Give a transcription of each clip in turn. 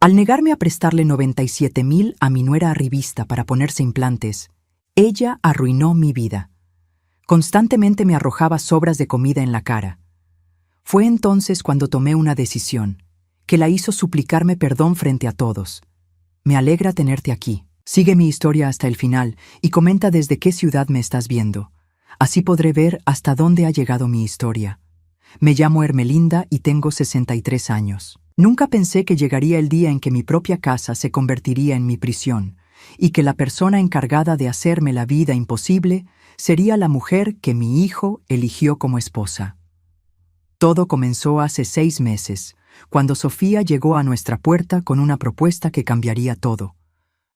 Al negarme a prestarle 97,000 a mi nuera arribista para ponerse implantes, ella arruinó mi vida. Constantemente me arrojaba sobras de comida en la cara. Fue entonces cuando tomé una decisión, que la hizo suplicarme perdón frente a todos. Me alegra tenerte aquí. Sigue mi historia hasta el final y comenta desde qué ciudad me estás viendo. Así podré ver hasta dónde ha llegado mi historia. Me llamo Ermelinda y tengo 63 años. Nunca pensé que llegaría el día en que mi propia casa se convertiría en mi prisión y que la persona encargada de hacerme la vida imposible sería la mujer que mi hijo eligió como esposa. Todo comenzó hace 6 meses, cuando Sofía llegó a nuestra puerta con una propuesta que cambiaría todo.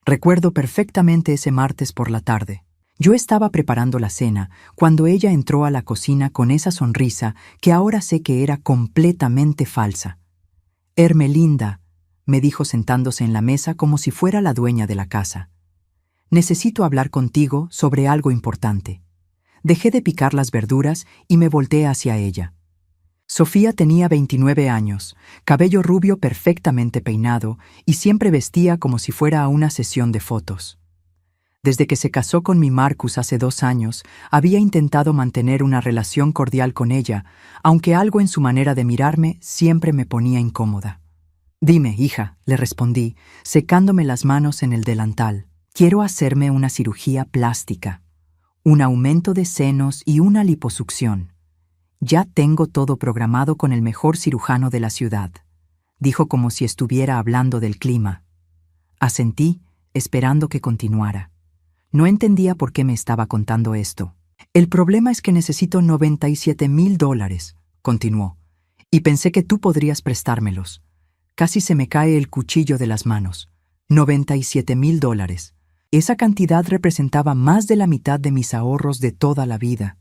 Recuerdo perfectamente ese martes por la tarde. Yo estaba preparando la cena cuando ella entró a la cocina con esa sonrisa que ahora sé que era completamente falsa. «Ermelinda», me dijo sentándose en la mesa como si fuera la dueña de la casa. «Necesito hablar contigo sobre algo importante». Dejé de picar las verduras y me volteé hacia ella. Sofía tenía 29 años, cabello rubio perfectamente peinado y siempre vestía como si fuera a una sesión de fotos. Desde que se casó con mi Marcus hace 2 años, había intentado mantener una relación cordial con ella, aunque algo en su manera de mirarme siempre me ponía incómoda. «Dime, hija», le respondí, secándome las manos en el delantal. «Quiero hacerme una cirugía plástica, un aumento de senos y una liposucción. Ya tengo todo programado con el mejor cirujano de la ciudad», dijo como si estuviera hablando del clima. Asentí, esperando que continuara. No entendía por qué me estaba contando esto. «El problema es que necesito $97,000, continuó, «y pensé que tú podrías prestármelos». Casi se me cae el cuchillo de las manos. $97,000. Esa cantidad representaba más de la mitad de mis ahorros de toda la vida.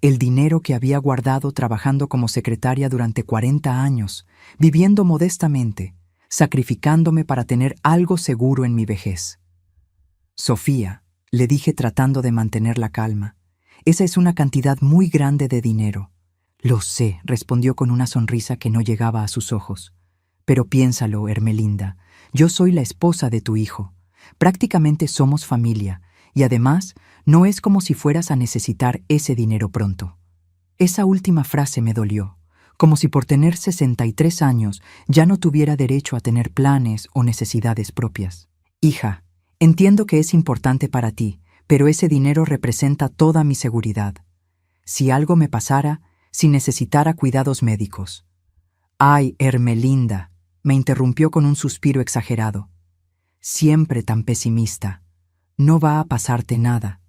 El dinero que había guardado trabajando como secretaria durante 40 años, viviendo modestamente, sacrificándome para tener algo seguro en mi vejez. «Sofía», le dije tratando de mantener la calma, «esa es una cantidad muy grande de dinero». «Lo sé», respondió con una sonrisa que no llegaba a sus ojos. «Pero piénsalo, Ermelinda, yo soy la esposa de tu hijo. Prácticamente somos familia, y además no es como si fueras a necesitar ese dinero pronto». Esa última frase me dolió, como si por tener 63 años ya no tuviera derecho a tener planes o necesidades propias. «Hija, entiendo que es importante para ti, pero ese dinero representa toda mi seguridad. Si algo me pasara, si necesitara cuidados médicos». «Ay, Ermelinda», me interrumpió con un suspiro exagerado. «Siempre tan pesimista. No va a pasarte nada.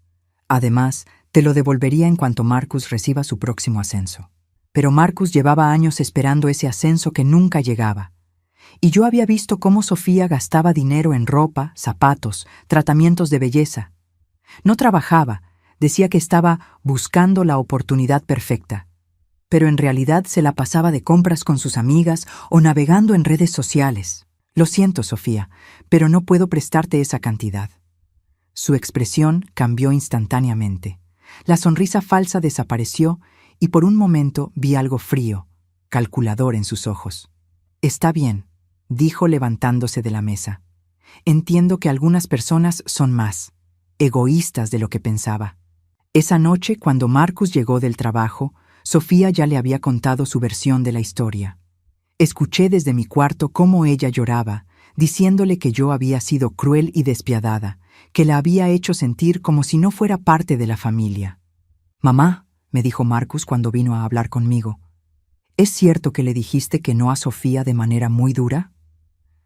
Además, te lo devolvería en cuanto Marcus reciba su próximo ascenso». Pero Marcus llevaba años esperando ese ascenso que nunca llegaba. Y yo había visto cómo Sofía gastaba dinero en ropa, zapatos, tratamientos de belleza. No trabajaba, decía que estaba buscando la oportunidad perfecta. Pero en realidad se la pasaba de compras con sus amigas o navegando en redes sociales. «Lo siento, Sofía, pero no puedo prestarte esa cantidad». Su expresión cambió instantáneamente. La sonrisa falsa desapareció y por un momento vi algo frío, calculador en sus ojos. «Está bien», dijo levantándose de la mesa. «Entiendo que algunas personas son más egoístas de lo que pensaba». Esa noche, cuando Marcus llegó del trabajo, Sofía ya le había contado su versión de la historia. Escuché desde mi cuarto cómo ella lloraba, diciéndole que yo había sido cruel y despiadada, que la había hecho sentir como si no fuera parte de la familia. «Mamá», me dijo Marcus cuando vino a hablar conmigo, «¿es cierto que le dijiste que no a Sofía de manera muy dura?»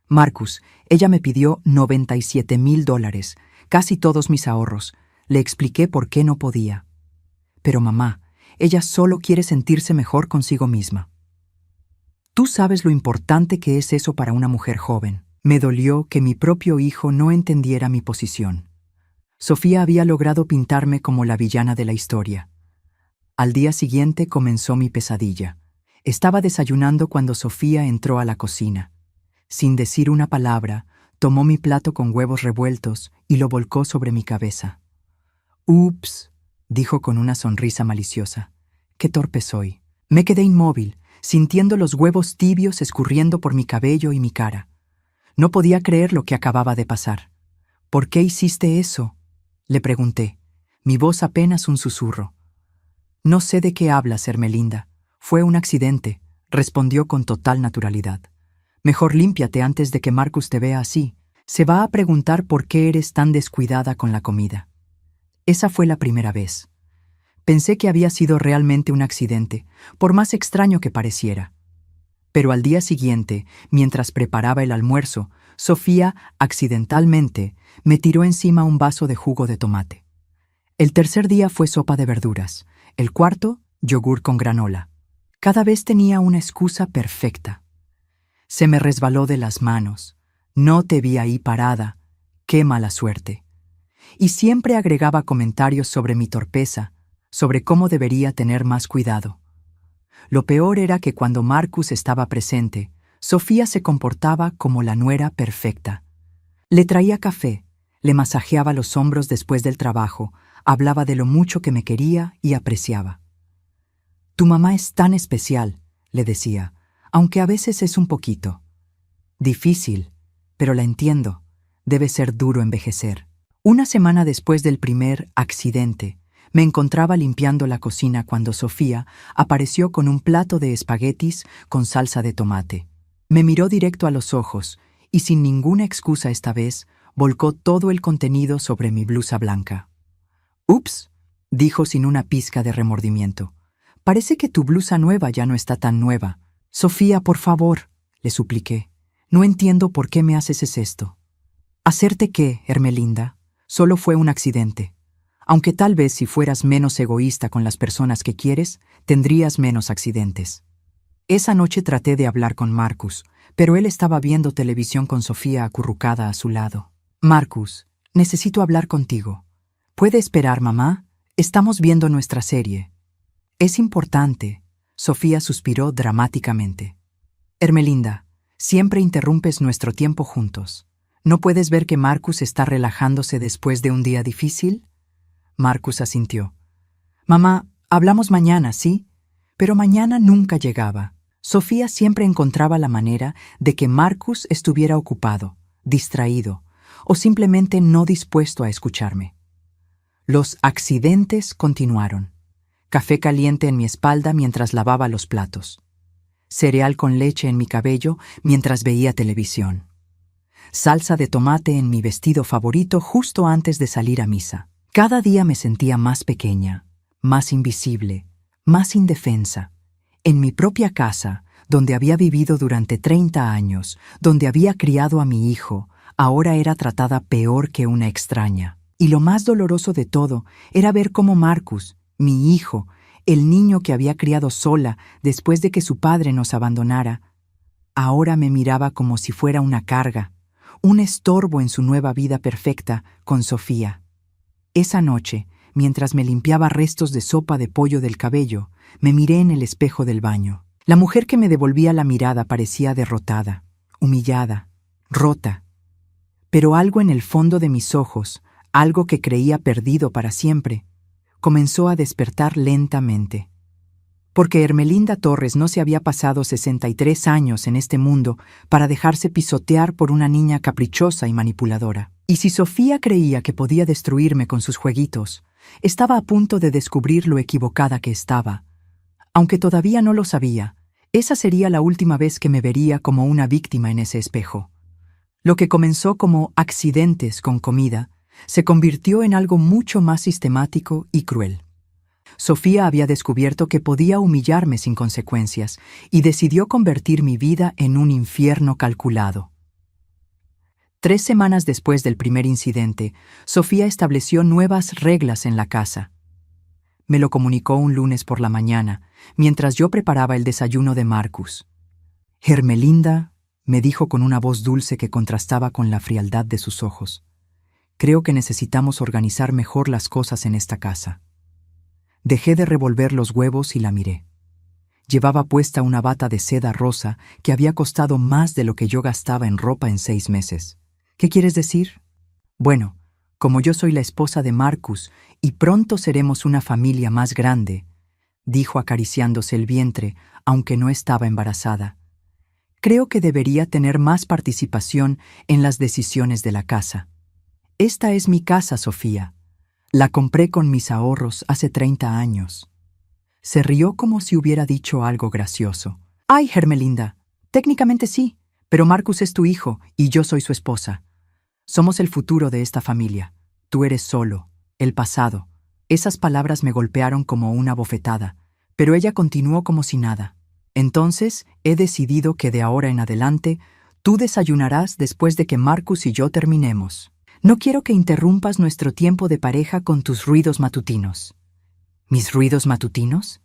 «Marcus, ella me pidió $97,000, casi todos mis ahorros. Le expliqué por qué no podía». «Pero mamá, ella solo quiere sentirse mejor consigo misma». «Tú sabes lo importante que es eso para una mujer joven». Me dolió que mi propio hijo no entendiera mi posición. Sofía había logrado pintarme como la villana de la historia. Al día siguiente comenzó mi pesadilla. Estaba desayunando cuando Sofía entró a la cocina. Sin decir una palabra, tomó mi plato con huevos revueltos y lo volcó sobre mi cabeza. «Ups», dijo con una sonrisa maliciosa. «Qué torpe soy». Me quedé inmóvil, sintiendo los huevos tibios escurriendo por mi cabello y mi cara. No podía creer lo que acababa de pasar. ¿Por qué hiciste eso?, le pregunté, mi voz apenas un susurro. No sé de qué hablas, Ermelinda. Fue un accidente, respondió con total naturalidad. Mejor límpiate antes de que Marcus te vea así. Se va a preguntar por qué eres tan descuidada con la comida. Esa fue la primera vez. Pensé que había sido realmente un accidente, por más extraño que pareciera. Pero al día siguiente, mientras preparaba el almuerzo, Sofía, accidentalmente, me tiró encima un vaso de jugo de tomate. El tercer día fue sopa de verduras, el cuarto, yogur con granola. Cada vez tenía una excusa perfecta. Se me resbaló de las manos. No te vi ahí parada. Qué mala suerte. Y siempre agregaba comentarios sobre mi torpeza, sobre cómo debería tener más cuidado. Lo peor era que cuando Marcus estaba presente, Sofía se comportaba como la nuera perfecta. Le traía café, le masajeaba los hombros después del trabajo, hablaba de lo mucho que me quería y apreciaba. Tu mamá es tan especial, le decía, aunque a veces es un poquito. Difícil, pero la entiendo. Debe ser duro envejecer. Una semana después del primer accidente, me encontraba limpiando la cocina cuando Sofía apareció con un plato de espaguetis con salsa de tomate. Me miró directo a los ojos y sin ninguna excusa esta vez, volcó todo el contenido sobre mi blusa blanca. «Ups», dijo sin una pizca de remordimiento. «Parece que tu blusa nueva ya no está tan nueva. Sofía, por favor», le supliqué. «No entiendo por qué me haces esto». «¿Hacerte qué, Ermelinda? Solo fue un accidente. Aunque tal vez si fueras menos egoísta con las personas que quieres, tendrías menos accidentes». Esa noche traté de hablar con Marcus, pero él estaba viendo televisión con Sofía acurrucada a su lado. «Marcus, necesito hablar contigo». «¿Puede esperar, mamá? Estamos viendo nuestra serie». «Es importante», Sofía suspiró dramáticamente. «Ermelinda, siempre interrumpes nuestro tiempo juntos. ¿No puedes ver que Marcus está relajándose después de un día difícil?» Marcus asintió. «Mamá, hablamos mañana, ¿sí?» Pero mañana nunca llegaba. Sofía siempre encontraba la manera de que Marcus estuviera ocupado, distraído, o simplemente no dispuesto a escucharme. Los accidentes continuaron. Café caliente en mi espalda mientras lavaba los platos. Cereal con leche en mi cabello mientras veía televisión. Salsa de tomate en mi vestido favorito justo antes de salir a misa. Cada día me sentía más pequeña, más invisible, más indefensa. En mi propia casa, donde había vivido durante 30 años, donde había criado a mi hijo, ahora era tratada peor que una extraña. Y lo más doloroso de todo era ver cómo Marcus, mi hijo, el niño que había criado sola después de que su padre nos abandonara, ahora me miraba como si fuera una carga, un estorbo en su nueva vida perfecta con Sofía. Esa noche, mientras me limpiaba restos de sopa de pollo del cabello, me miré en el espejo del baño. La mujer que me devolvía la mirada parecía derrotada, humillada, rota. Pero algo en el fondo de mis ojos, algo que creía perdido para siempre, comenzó a despertar lentamente. Porque Ermelinda Torres no se había pasado 63 años en este mundo para dejarse pisotear por una niña caprichosa y manipuladora. Y si Sofía creía que podía destruirme con sus jueguitos, estaba a punto de descubrir lo equivocada que estaba. Aunque todavía no lo sabía, esa sería la última vez que me vería como una víctima en ese espejo. Lo que comenzó como accidentes con comida, se convirtió en algo mucho más sistemático y cruel. Sofía había descubierto que podía humillarme sin consecuencias y decidió convertir mi vida en un infierno calculado. 3 semanas después del primer incidente, Sofía estableció nuevas reglas en la casa. Me lo comunicó un lunes por la mañana, mientras yo preparaba el desayuno de Marcus. «Ermelinda», me dijo con una voz dulce que contrastaba con la frialdad de sus ojos, «creo que necesitamos organizar mejor las cosas en esta casa». Dejé de revolver los huevos y la miré. Llevaba puesta una bata de seda rosa que había costado más de lo que yo gastaba en ropa en 6 meses. «¿Qué quieres decir?» «Bueno, como yo soy la esposa de Marcus y pronto seremos una familia más grande», dijo acariciándose el vientre, aunque no estaba embarazada. Creo que debería tener más participación en las decisiones de la casa. Esta es mi casa, Sofía. La compré con mis ahorros hace 30 años. Se rió como si hubiera dicho algo gracioso. Ay, Hermelinda, técnicamente sí, pero Marcus es tu hijo y yo soy su esposa. Somos el futuro de esta familia. Tú eres solo, el pasado. Esas palabras me golpearon como una bofetada, pero ella continuó como si nada. Entonces, he decidido que de ahora en adelante, tú desayunarás después de que Marcus y yo terminemos. No quiero que interrumpas nuestro tiempo de pareja con tus ruidos matutinos. ¿Mis ruidos matutinos?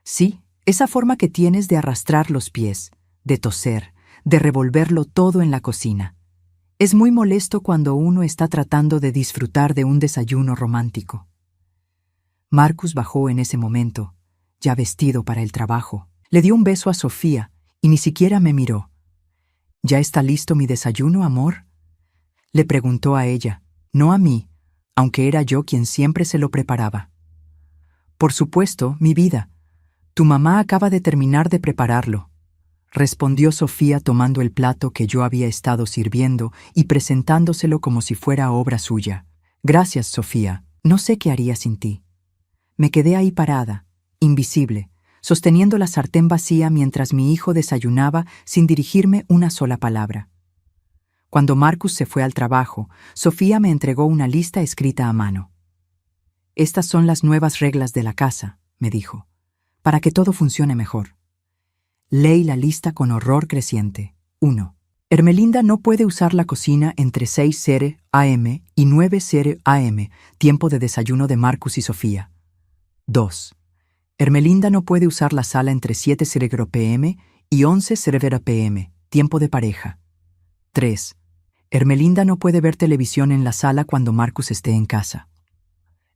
Sí, esa forma que tienes de arrastrar los pies, de toser, de revolverlo todo en la cocina. Es muy molesto cuando uno está tratando de disfrutar de un desayuno romántico. Marcus bajó en ese momento, ya vestido para el trabajo. Le dio un beso a Sofía y ni siquiera me miró. ¿Ya está listo mi desayuno, amor? Le preguntó a ella, no a mí, aunque era yo quien siempre se lo preparaba. Por supuesto, mi vida. Tu mamá acaba de terminar de prepararlo, respondió Sofía tomando el plato que yo había estado sirviendo y presentándoselo como si fuera obra suya. Gracias, Sofía. No sé qué haría sin ti. Me quedé ahí parada, invisible, sosteniendo la sartén vacía mientras mi hijo desayunaba sin dirigirme una sola palabra. Cuando Marcus se fue al trabajo, Sofía me entregó una lista escrita a mano. Estas son las nuevas reglas de la casa, me dijo, para que todo funcione mejor. Leí la lista con horror creciente. 1. Hermelinda no puede usar la cocina entre 6:00 am y 9:00 am, tiempo de desayuno de Marcus y Sofía. 2. Hermelinda no puede usar la sala entre 7:00 pm y 11:00 pm, tiempo de pareja. 3. Hermelinda no puede ver televisión en la sala cuando Marcus esté en casa.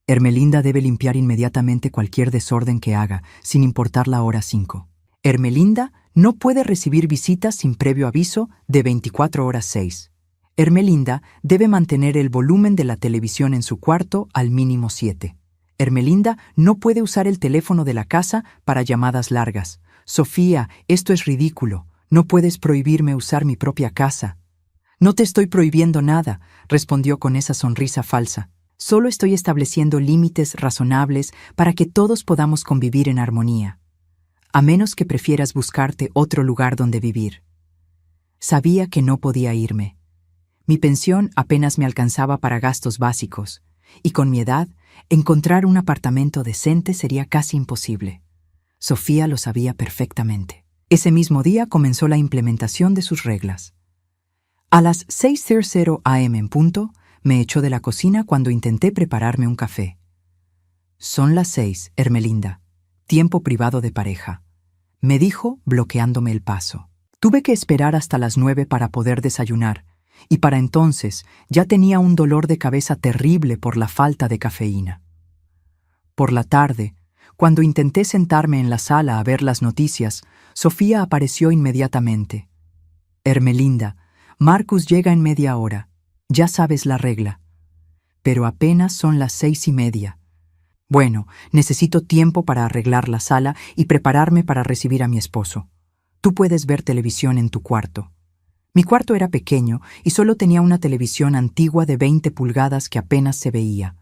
Hermelinda debe limpiar inmediatamente cualquier desorden que haga, sin importar la hora 5. Hermelinda no puede recibir visitas sin previo aviso de 24 horas 6. Hermelinda debe mantener el volumen de la televisión en su cuarto al mínimo 7. Hermelinda no puede usar el teléfono de la casa para llamadas largas. Sofía, esto es ridículo. No puedes prohibirme usar mi propia casa. No te estoy prohibiendo nada, respondió con esa sonrisa falsa. Solo estoy estableciendo límites razonables para que todos podamos convivir en armonía. A menos que prefieras buscarte otro lugar donde vivir. Sabía que no podía irme. Mi pensión apenas me alcanzaba para gastos básicos, y con mi edad, encontrar un apartamento decente sería casi imposible. Sofía lo sabía perfectamente. Ese mismo día comenzó la implementación de sus reglas. A las 6:00 am en punto, me echó de la cocina cuando intenté prepararme un café. Son las 6, Hermelinda. Tiempo privado de pareja, me dijo, bloqueándome el paso. Tuve que esperar hasta las 9 para poder desayunar, y para entonces ya tenía un dolor de cabeza terrible por la falta de cafeína. Por la tarde, cuando intenté sentarme en la sala a ver las noticias, Sofía apareció inmediatamente. Hermelinda, Marcus llega en media hora. Ya sabes la regla. Pero apenas son las 6:30. Bueno, necesito tiempo para arreglar la sala y prepararme para recibir a mi esposo. Tú puedes ver televisión en tu cuarto. Mi cuarto era pequeño y solo tenía una televisión antigua de 20 pulgadas que apenas se veía.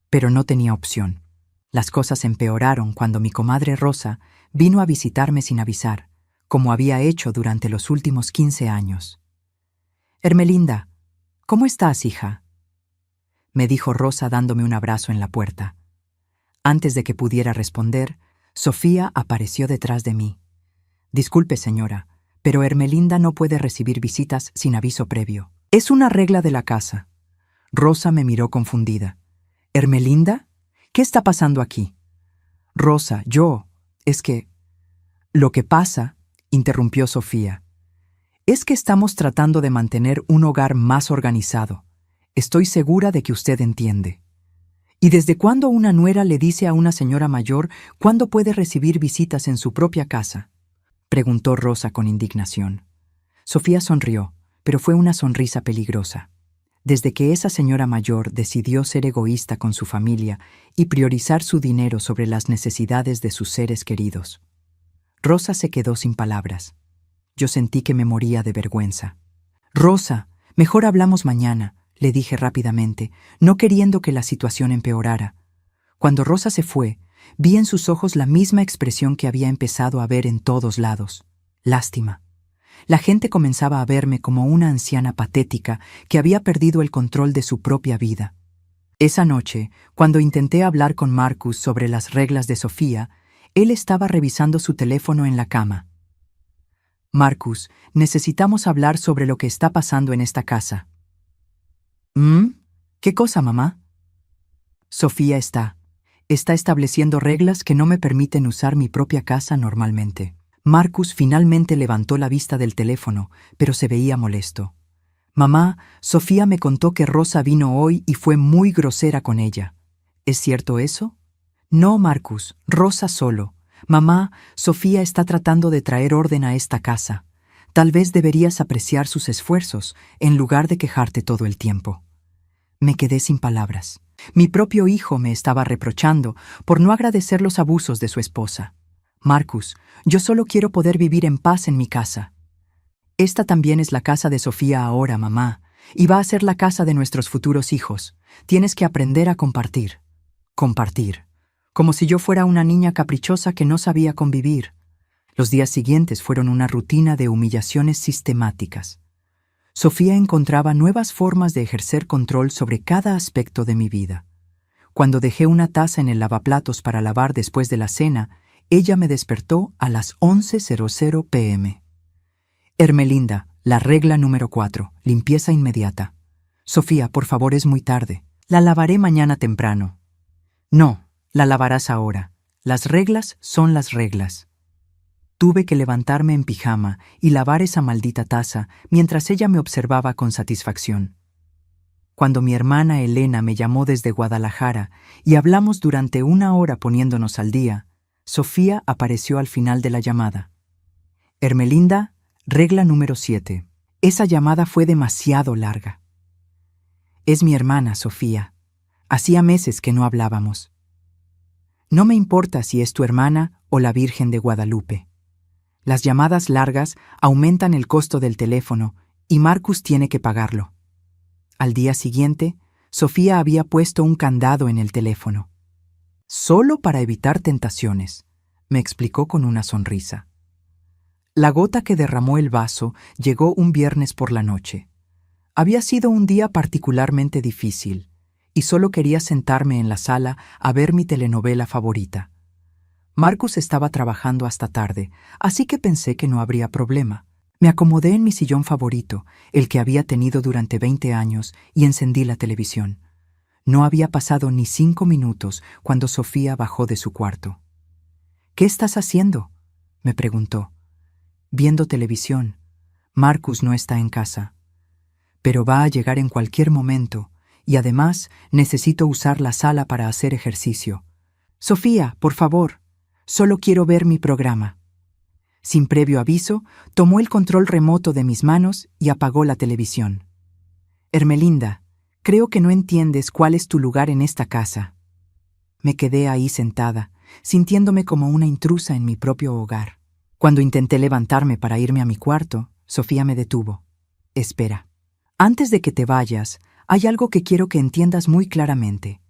Pero no tenía opción. Las cosas empeoraron cuando mi comadre Rosa vino a visitarme sin avisar, como había hecho durante los últimos 15 años. Hermelinda, ¿cómo estás, hija?, me dijo Rosa dándome un abrazo en la puerta. Antes de que pudiera responder, Sofía apareció detrás de mí. Disculpe, señora, pero Hermelinda no puede recibir visitas sin aviso previo. Es una regla de la casa. Rosa me miró confundida. ¿Hermelinda? ¿Qué está pasando aquí? Rosa, es que... Lo que pasa, interrumpió Sofía, es que estamos tratando de mantener un hogar más organizado. Estoy segura de que usted entiende. ¿Y desde cuándo una nuera le dice a una señora mayor cuándo puede recibir visitas en su propia casa?, preguntó Rosa con indignación. Sofía sonrió, pero fue una sonrisa peligrosa. Desde que esa señora mayor decidió ser egoísta con su familia y priorizar su dinero sobre las necesidades de sus seres queridos. Rosa se quedó sin palabras. Yo sentí que me moría de vergüenza. Rosa, mejor hablamos mañana, le dije rápidamente, no queriendo que la situación empeorara. Cuando Rosa se fue, vi en sus ojos la misma expresión que había empezado a ver en todos lados: lástima. La gente comenzaba a verme como una anciana patética que había perdido el control de su propia vida. Esa noche, cuando intenté hablar con Marcus sobre las reglas de Sofía, él estaba revisando su teléfono en la cama. Marcus, necesitamos hablar sobre lo que está pasando en esta casa. ¿Qué cosa, mamá? Sofía está estableciendo reglas que no me permiten usar mi propia casa normalmente. Marcus finalmente levantó la vista del teléfono, pero se veía molesto. Mamá, Sofía me contó que Rosa vino hoy y fue muy grosera con ella. ¿Es cierto eso? No, Marcus, Rosa solo. Mamá, Sofía está tratando de traer orden a esta casa. Tal vez deberías apreciar sus esfuerzos en lugar de quejarte todo el tiempo. Me quedé sin palabras. Mi propio hijo me estaba reprochando por no agradecer los abusos de su esposa. Marcus, yo solo quiero poder vivir en paz en mi casa. Esta también es la casa de Sofía ahora, mamá, y va a ser la casa de nuestros futuros hijos. Tienes que aprender a compartir. Compartir. Como si yo fuera una niña caprichosa que no sabía convivir. Los días siguientes fueron una rutina de humillaciones sistemáticas. Sofía encontraba nuevas formas de ejercer control sobre cada aspecto de mi vida. Cuando dejé una taza en el lavaplatos para lavar después de la cena, ella me despertó a las 11:00 p.m. Hermelinda, la regla número 4, limpieza inmediata. Sofía, por favor, es muy tarde. La lavaré mañana temprano. No, la lavarás ahora. Las reglas son las reglas. Tuve que levantarme en pijama y lavar esa maldita taza mientras ella me observaba con satisfacción. Cuando mi hermana Elena me llamó desde Guadalajara y hablamos durante 1 hora poniéndonos al día, Sofía apareció al final de la llamada. Hermelinda, regla número 7. Esa llamada fue demasiado larga. Es mi hermana, Sofía. Hacía meses que no hablábamos. No me importa si es tu hermana o la Virgen de Guadalupe. Las llamadas largas aumentan el costo del teléfono y Marcus tiene que pagarlo. Al día siguiente, Sofía había puesto un candado en el teléfono. Solo para evitar tentaciones, me explicó con una sonrisa. La gota que derramó el vaso llegó un viernes por la noche. Había sido un día particularmente difícil y solo quería sentarme en la sala a ver mi telenovela favorita. Marcus estaba trabajando hasta tarde, así que pensé que no habría problema. Me acomodé en mi sillón favorito, el que había tenido durante 20 años, y encendí la televisión. No había pasado ni 5 minutos cuando Sofía bajó de su cuarto. ¿Qué estás haciendo?, me preguntó. Viendo televisión. Marcus no está en casa. Pero va a llegar en cualquier momento, y además necesito usar la sala para hacer ejercicio. Sofía, por favor. Solo quiero ver mi programa. Sin previo aviso, tomó el control remoto de mis manos y apagó la televisión. Hermelinda, creo que no entiendes cuál es tu lugar en esta casa. Me quedé ahí sentada, sintiéndome como una intrusa en mi propio hogar. Cuando intenté levantarme para irme a mi cuarto, Sofía me detuvo. Espera. Antes de que te vayas, hay algo que quiero que entiendas muy claramente.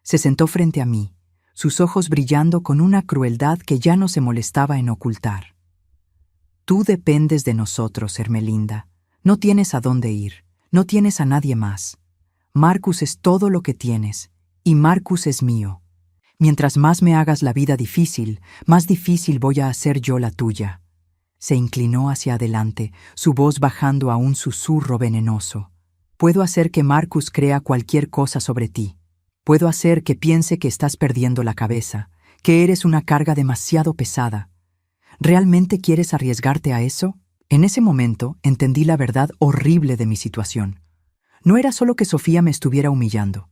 Se sentó frente a mí, sus ojos brillando con una crueldad que ya no se molestaba en ocultar. Tú dependes de nosotros, Hermelinda. No tienes a dónde ir, no tienes a nadie más. Marcus es todo lo que tienes, y Marcus es mío. Mientras más me hagas la vida difícil, más difícil voy a hacer yo la tuya. Se inclinó hacia adelante, su voz bajando a un susurro venenoso. Puedo hacer que Marcus crea cualquier cosa sobre ti. Puedo hacer que piense que estás perdiendo la cabeza, que eres una carga demasiado pesada. ¿Realmente quieres arriesgarte a eso? En ese momento entendí la verdad horrible de mi situación. No era solo que Sofía me estuviera humillando.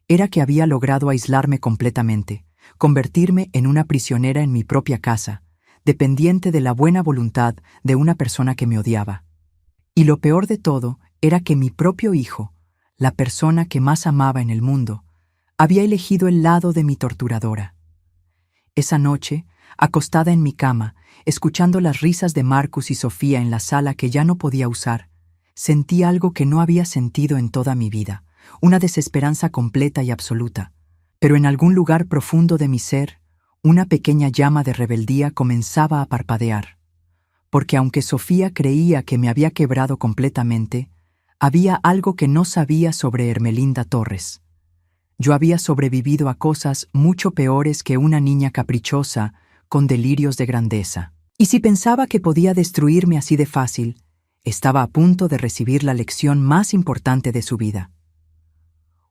Era que había logrado aislarme completamente, convertirme en una prisionera en mi propia casa, dependiente de la buena voluntad de una persona que me odiaba. Y lo peor de todo era que mi propio hijo, la persona que más amaba en el mundo, había elegido el lado de mi torturadora. Esa noche, acostada en mi cama, escuchando las risas de Marcus y Sofía en la sala que ya no podía usar, sentí algo que no había sentido en toda mi vida, una desesperanza completa y absoluta. Pero en algún lugar profundo de mi ser, una pequeña llama de rebeldía comenzaba a parpadear. Porque aunque Sofía creía que me había quebrado completamente, había algo que no sabía sobre Ermelinda Torres. Yo había sobrevivido a cosas mucho peores que una niña caprichosa con delirios de grandeza. Y si pensaba que podía destruirme así de fácil, estaba a punto de recibir la lección más importante de su vida.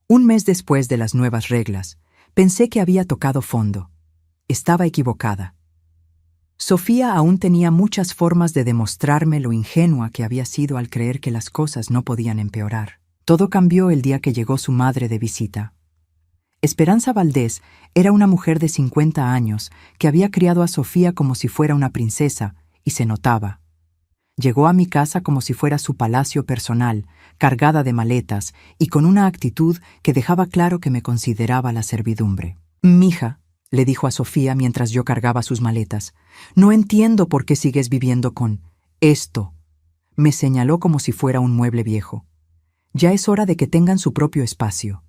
Un mes después de las nuevas reglas, pensé que había tocado fondo. Estaba equivocada. Sofía aún tenía muchas formas de demostrarme lo ingenua que había sido al creer que las cosas no podían empeorar. Todo cambió el día que llegó su madre de visita. Esperanza Valdés era una mujer de 50 años que había criado a Sofía como si fuera una princesa, y se notaba. Llegó a mi casa como si fuera su palacio personal, cargada de maletas y con una actitud que dejaba claro que me consideraba la servidumbre. «Mija», le dijo a Sofía mientras yo cargaba sus maletas, «no entiendo por qué sigues viviendo con esto». Me señaló como si fuera un mueble viejo. «Ya es hora de que tengan su propio espacio».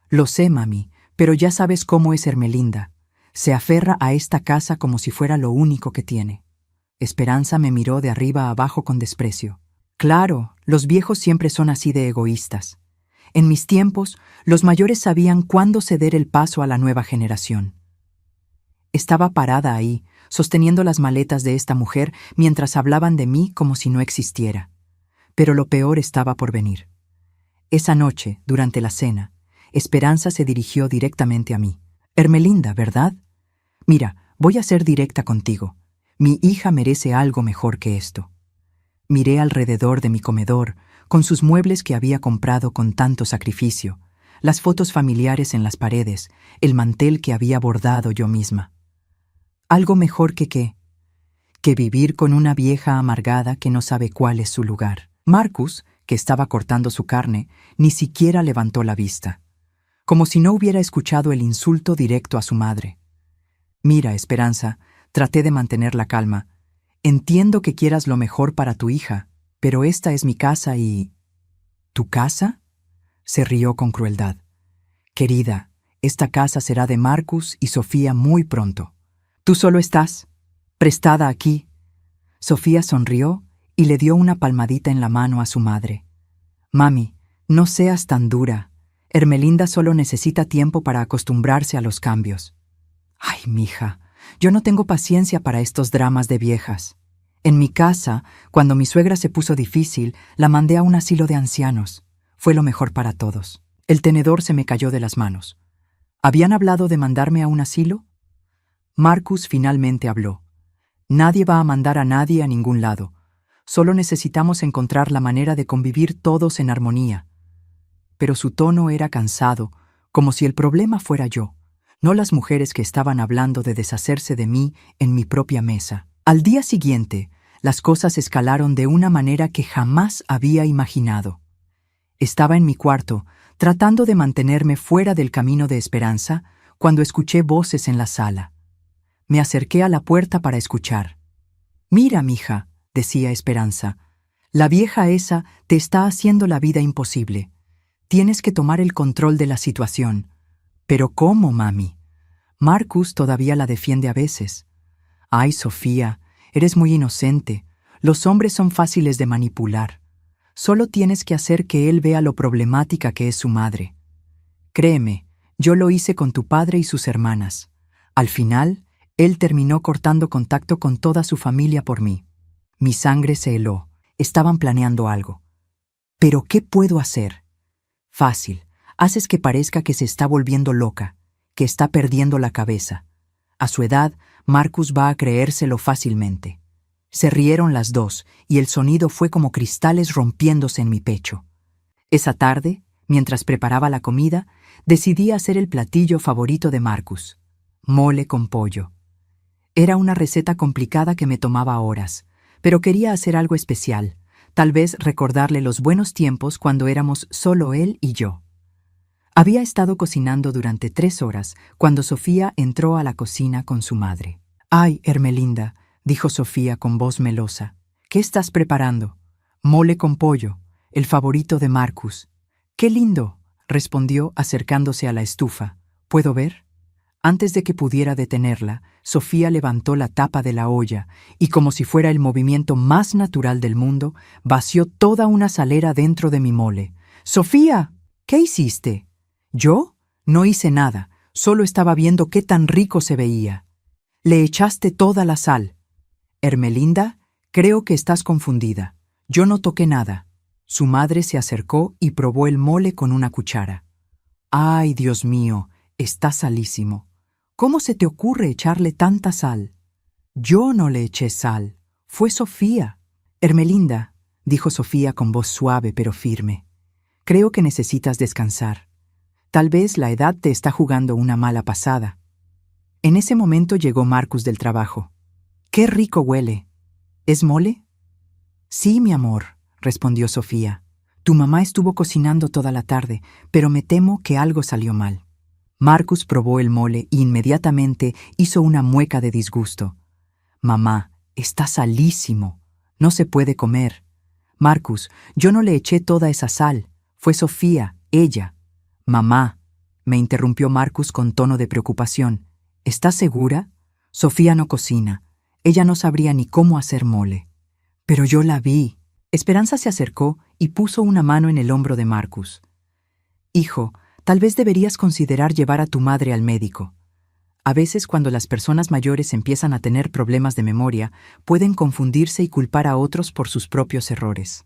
«Lo sé, mami, pero ya sabes cómo es Ermelinda. Se aferra a esta casa como si fuera lo único que tiene». Esperanza me miró de arriba a abajo con desprecio. «Claro, los viejos siempre son así de egoístas. En mis tiempos, los mayores sabían cuándo ceder el paso a la nueva generación». Estaba parada ahí, sosteniendo las maletas de esta mujer mientras hablaban de mí como si no existiera. Pero lo peor estaba por venir. Esa noche, durante la cena, Esperanza se dirigió directamente a mí. «Ermelinda, ¿verdad? Mira, voy a ser directa contigo. Mi hija merece algo mejor que esto». Miré alrededor de mi comedor, con sus muebles que había comprado con tanto sacrificio, las fotos familiares en las paredes, el mantel que había bordado yo misma. ¿Algo mejor que qué? Que vivir con una vieja amargada que no sabe cuál es su lugar. Marcus, que estaba cortando su carne, ni siquiera levantó la vista, como si no hubiera escuchado el insulto directo a su madre. «Mira, Esperanza», traté de mantener la calma, «entiendo que quieras lo mejor para tu hija, pero esta es mi casa y...» «¿Tu casa?», se rió con crueldad. «Querida, esta casa será de Marcus y Sofía muy pronto. Tú solo estás prestada aquí». Sofía sonrió y le dio una palmadita en la mano a su madre. «Mami, no seas tan dura. Ermelinda solo necesita tiempo para acostumbrarse a los cambios». «Ay, mija, yo no tengo paciencia para estos dramas de viejas. En mi casa, cuando mi suegra se puso difícil, la mandé a un asilo de ancianos. Fue lo mejor para todos». El tenedor se me cayó de las manos. ¿Habían hablado de mandarme a un asilo? Marcus finalmente habló. «Nadie va a mandar a nadie a ningún lado. Solo necesitamos encontrar la manera de convivir todos en armonía». Pero su tono era cansado, como si el problema fuera yo, no las mujeres que estaban hablando de deshacerse de mí en mi propia mesa. Al día siguiente, las cosas escalaron de una manera que jamás había imaginado. Estaba en mi cuarto, tratando de mantenerme fuera del camino de Esperanza, cuando escuché voces en la sala. Me acerqué a la puerta para escuchar. «Mira, mija», decía Esperanza, «la vieja esa te está haciendo la vida imposible. Tienes que tomar el control de la situación». «¿Pero cómo, mami? Marcus todavía la defiende a veces». «Ay, Sofía, eres muy inocente. Los hombres son fáciles de manipular. Solo tienes que hacer que él vea lo problemática que es su madre. Créeme, yo lo hice con tu padre y sus hermanas. Al final, él terminó cortando contacto con toda su familia por mí». Mi sangre se heló. Estaban planeando algo. «¿Pero qué puedo hacer?» «Fácil. Haces que parezca que se está volviendo loca, que está perdiendo la cabeza. A su edad, Marcus va a creérselo fácilmente». Se rieron las dos y el sonido fue como cristales rompiéndose en mi pecho. Esa tarde, mientras preparaba la comida, decidí hacer el platillo favorito de Marcus: mole con pollo. Era una receta complicada que me tomaba horas, pero quería hacer algo especial, tal vez recordarle los buenos tiempos cuando éramos solo él y yo. Había estado cocinando durante 3 horas cuando Sofía entró a la cocina con su madre. «Ay, Ermelinda, dijo Sofía con voz melosa. ¿Qué estás preparando? Mole con pollo, el favorito de Marcus. ¡Qué lindo!, respondió acercándose a la estufa. ¿Puedo ver? Antes de que pudiera detenerla, Sofía levantó la tapa de la olla y, como si fuera el movimiento más natural del mundo, vació toda una salera dentro de mi mole. ¡Sofía! ¿Qué hiciste? ¿Yo? No hice nada, solo estaba viendo qué tan rico se veía. Le echaste toda la sal. Ermelinda, creo que estás confundida. Yo no toqué nada. Su madre se acercó y probó el mole con una cuchara. ¡Ay, Dios mío! Está salísimo. ¿Cómo se te ocurre echarle tanta sal? Yo no le eché sal. Fue Sofía. Ermelinda, dijo Sofía con voz suave pero firme. Creo que necesitas descansar. Tal vez la edad te está jugando una mala pasada. En ese momento llegó Marcus del trabajo. ¡Qué rico huele! ¿Es mole? Sí, mi amor, respondió Sofía. Tu mamá estuvo cocinando toda la tarde, pero me temo que algo salió mal. Marcus probó el mole e inmediatamente hizo una mueca de disgusto. Mamá, está salísimo. No se puede comer. Marcus, yo no le eché toda esa sal. Fue Sofía, ella. Mamá, me interrumpió Marcus con tono de preocupación. ¿Estás segura? Sofía no cocina. Ella no sabría ni cómo hacer mole. Pero yo la vi. Esperanza se acercó y puso una mano en el hombro de Marcus. Hijo, tal vez deberías considerar llevar a tu madre al médico. A veces, cuando las personas mayores empiezan a tener problemas de memoria, pueden confundirse y culpar a otros por sus propios errores.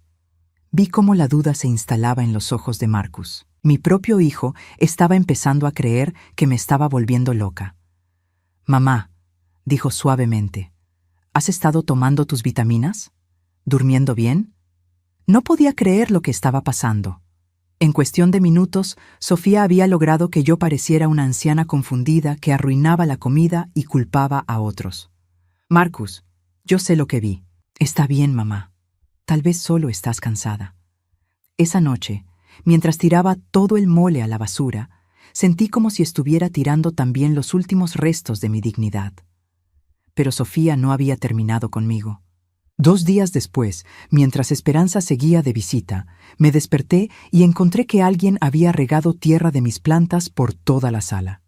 Vi cómo la duda se instalaba en los ojos de Marcus. Mi propio hijo estaba empezando a creer que me estaba volviendo loca. Mamá, dijo suavemente, ¿has estado tomando tus vitaminas? ¿Durmiendo bien? No podía creer lo que estaba pasando. En cuestión de minutos, Sofía había logrado que yo pareciera una anciana confundida que arruinaba la comida y culpaba a otros. Marcus, yo sé lo que vi. Está bien, mamá. Tal vez solo estás cansada. Esa noche, mientras tiraba todo el mole a la basura, sentí como si estuviera tirando también los últimos restos de mi dignidad. Pero Sofía no había terminado conmigo. 2 días después, mientras Esperanza seguía de visita, me desperté y encontré que alguien había regado tierra de mis plantas por toda la sala.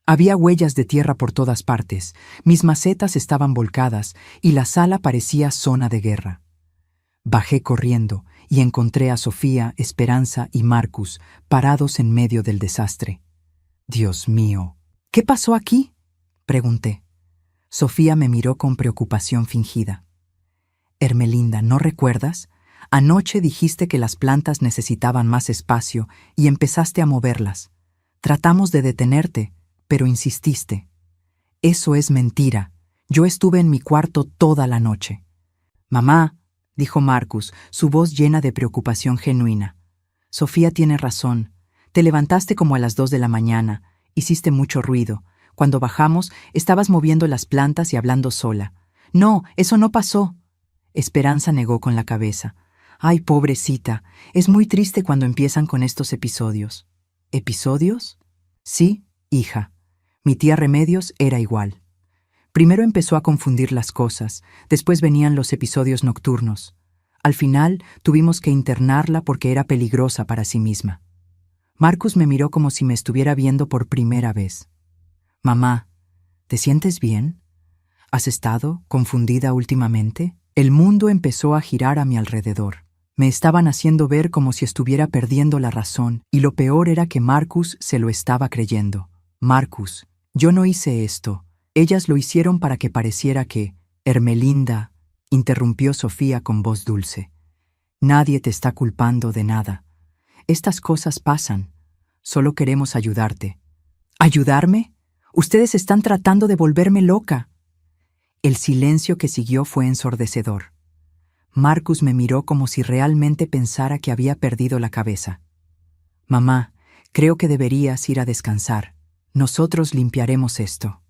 Había huellas de tierra por todas partes, mis macetas estaban volcadas y la sala parecía zona de guerra. Bajé corriendo y encontré a Sofía, Esperanza y Marcus parados en medio del desastre. Dios mío, ¿qué pasó aquí?, pregunté. Sofía me miró con preocupación fingida. Ermelinda, ¿no recuerdas? Anoche dijiste que las plantas necesitaban más espacio y empezaste a moverlas. Tratamos de detenerte, pero insististe. Eso es mentira. Yo estuve en mi cuarto toda la noche. Mamá, dijo Marcus, su voz llena de preocupación genuina. Sofía tiene razón. Te levantaste como a las 2 de la mañana. Hiciste mucho ruido. Cuando bajamos, estabas moviendo las plantas y hablando sola. No, eso no pasó. Esperanza negó con la cabeza. Ay, pobrecita, es muy triste cuando empiezan con estos episodios. ¿Episodios? Sí, hija. Mi tía Remedios era igual. Primero empezó a confundir las cosas, después venían los episodios nocturnos. Al final tuvimos que internarla porque era peligrosa para sí misma. Marcus me miró como si me estuviera viendo por primera vez. Mamá, ¿te sientes bien? ¿Has estado confundida últimamente? El mundo empezó a girar a mi alrededor. Me estaban haciendo ver como si estuviera perdiendo la razón, y lo peor era que Marcus se lo estaba creyendo. Marcus, yo no hice esto. Ellas lo hicieron para que pareciera que... Ermelinda, interrumpió Sofía con voz dulce. Nadie te está culpando de nada. Estas cosas pasan. Solo queremos ayudarte. ¿Ayudarme? Ustedes están tratando de volverme loca. El silencio que siguió fue ensordecedor. Marcus me miró como si realmente pensara que había perdido la cabeza. Mamá, creo que deberías ir a descansar. Nosotros limpiaremos esto.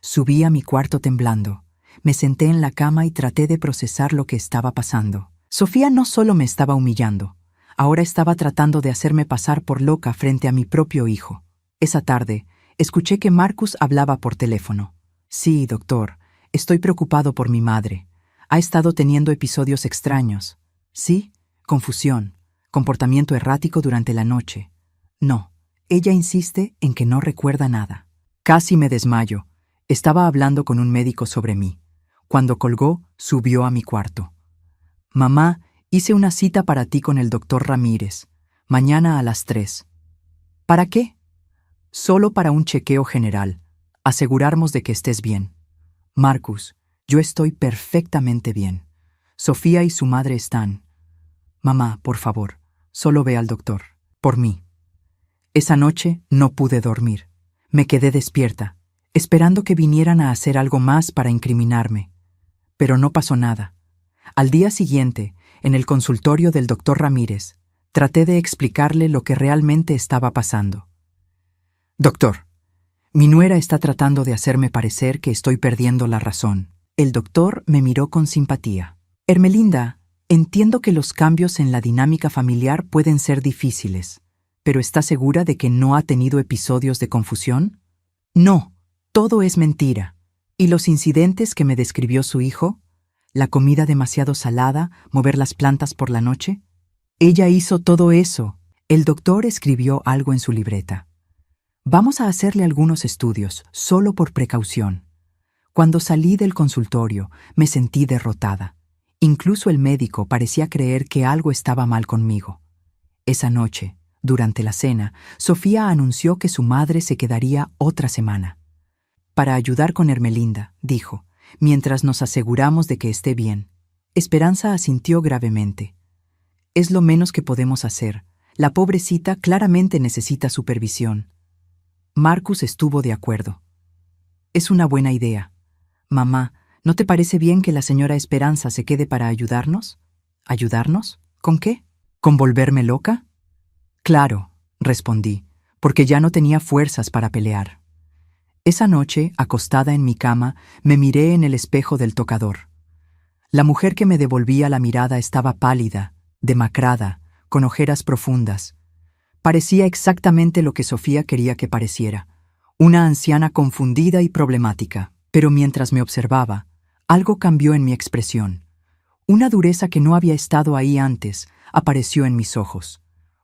Subí a mi cuarto temblando. Me senté en la cama y traté de procesar lo que estaba pasando. Sofía no solo me estaba humillando, ahora estaba tratando de hacerme pasar por loca frente a mi propio hijo. Esa tarde, escuché que Marcus hablaba por teléfono. Sí, doctor. Estoy preocupado por mi madre. Ha estado teniendo episodios extraños. Sí, confusión, comportamiento errático durante la noche. No, ella insiste en que no recuerda nada. Casi me desmayo. Estaba hablando con un médico sobre mí. Cuando colgó, subió a mi cuarto. Mamá, hice una cita para ti con el doctor Ramírez. Mañana a las 3. ¿Para qué? Solo para un chequeo general. Asegurarnos de que estés bien. Marcus, yo estoy perfectamente bien. Sofía y su madre están. Mamá, por favor, solo ve al doctor. Por mí. Esa noche no pude dormir. Me quedé despierta, esperando que vinieran a hacer algo más para incriminarme. Pero no pasó nada. Al día siguiente, en el consultorio del doctor Ramírez, traté de explicarle lo que realmente estaba pasando. Doctor, mi nuera está tratando de hacerme parecer que estoy perdiendo la razón. El doctor me miró con simpatía. Hermelinda, entiendo que los cambios en la dinámica familiar pueden ser difíciles, pero ¿está segura de que no ha tenido episodios de confusión? No, todo es mentira. ¿Y los incidentes que me describió su hijo? ¿La comida demasiado salada, mover las plantas por la noche? Ella hizo todo eso. El doctor escribió algo en su libreta. Vamos a hacerle algunos estudios, solo por precaución. Cuando salí del consultorio, me sentí derrotada. Incluso el médico parecía creer que algo estaba mal conmigo. Esa noche, durante la cena, Sofía anunció que su madre se quedaría otra semana. Para ayudar con Hermelinda, dijo, mientras nos aseguramos de que esté bien. Esperanza asintió gravemente. Es lo menos que podemos hacer. La pobrecita claramente necesita supervisión. Marcus estuvo de acuerdo. Es una buena idea. Mamá, ¿no te parece bien que la señora Esperanza se quede para ayudarnos? ¿Ayudarnos? ¿Con qué? ¿Con volverme loca? Claro, respondí, porque ya no tenía fuerzas para pelear. Esa noche, acostada en mi cama, me miré en el espejo del tocador. La mujer que me devolvía la mirada estaba pálida, demacrada, con ojeras profundas. Parecía exactamente lo que Sofía quería que pareciera, una anciana confundida y problemática. Pero mientras me observaba, algo cambió en mi expresión. Una dureza que no había estado ahí antes apareció en mis ojos,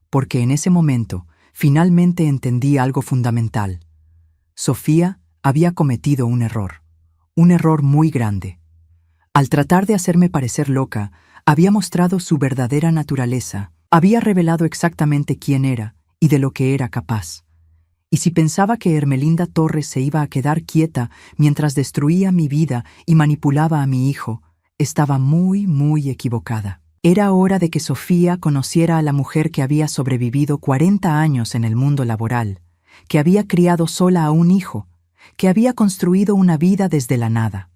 porque en ese momento finalmente entendí algo fundamental. Sofía había cometido un error muy grande. Al tratar de hacerme parecer loca, había mostrado su verdadera naturaleza, había revelado exactamente quién era y de lo que era capaz. Y si pensaba que Hermelinda Torres se iba a quedar quieta mientras destruía mi vida y manipulaba a mi hijo, estaba muy equivocada. Era hora de que Sofía conociera a la mujer que había sobrevivido 40 años en el mundo laboral, que había criado sola a un hijo, que había construido una vida desde la nada.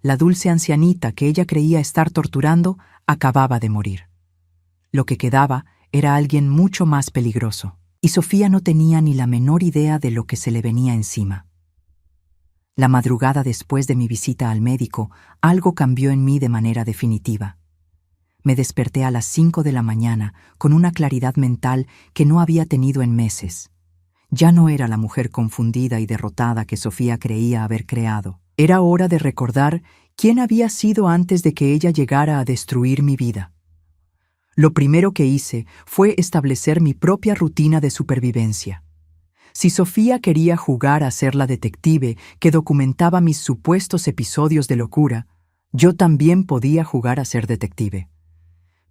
La dulce ancianita que ella creía estar torturando acababa de morir. Lo que quedaba era alguien mucho más peligroso. Y Sofía no tenía ni la menor idea de lo que se le venía encima. La madrugada después de mi visita al médico, algo cambió en mí de manera definitiva. Me desperté a las 5 de la mañana con una claridad mental que no había tenido en meses. Ya no era la mujer confundida y derrotada que Sofía creía haber creado. Era hora de recordar quién había sido antes de que ella llegara a destruir mi vida. Lo primero que hice fue establecer mi propia rutina de supervivencia. Si Sofía quería jugar a ser la detective que documentaba mis supuestos episodios de locura, yo también podía jugar a ser detective.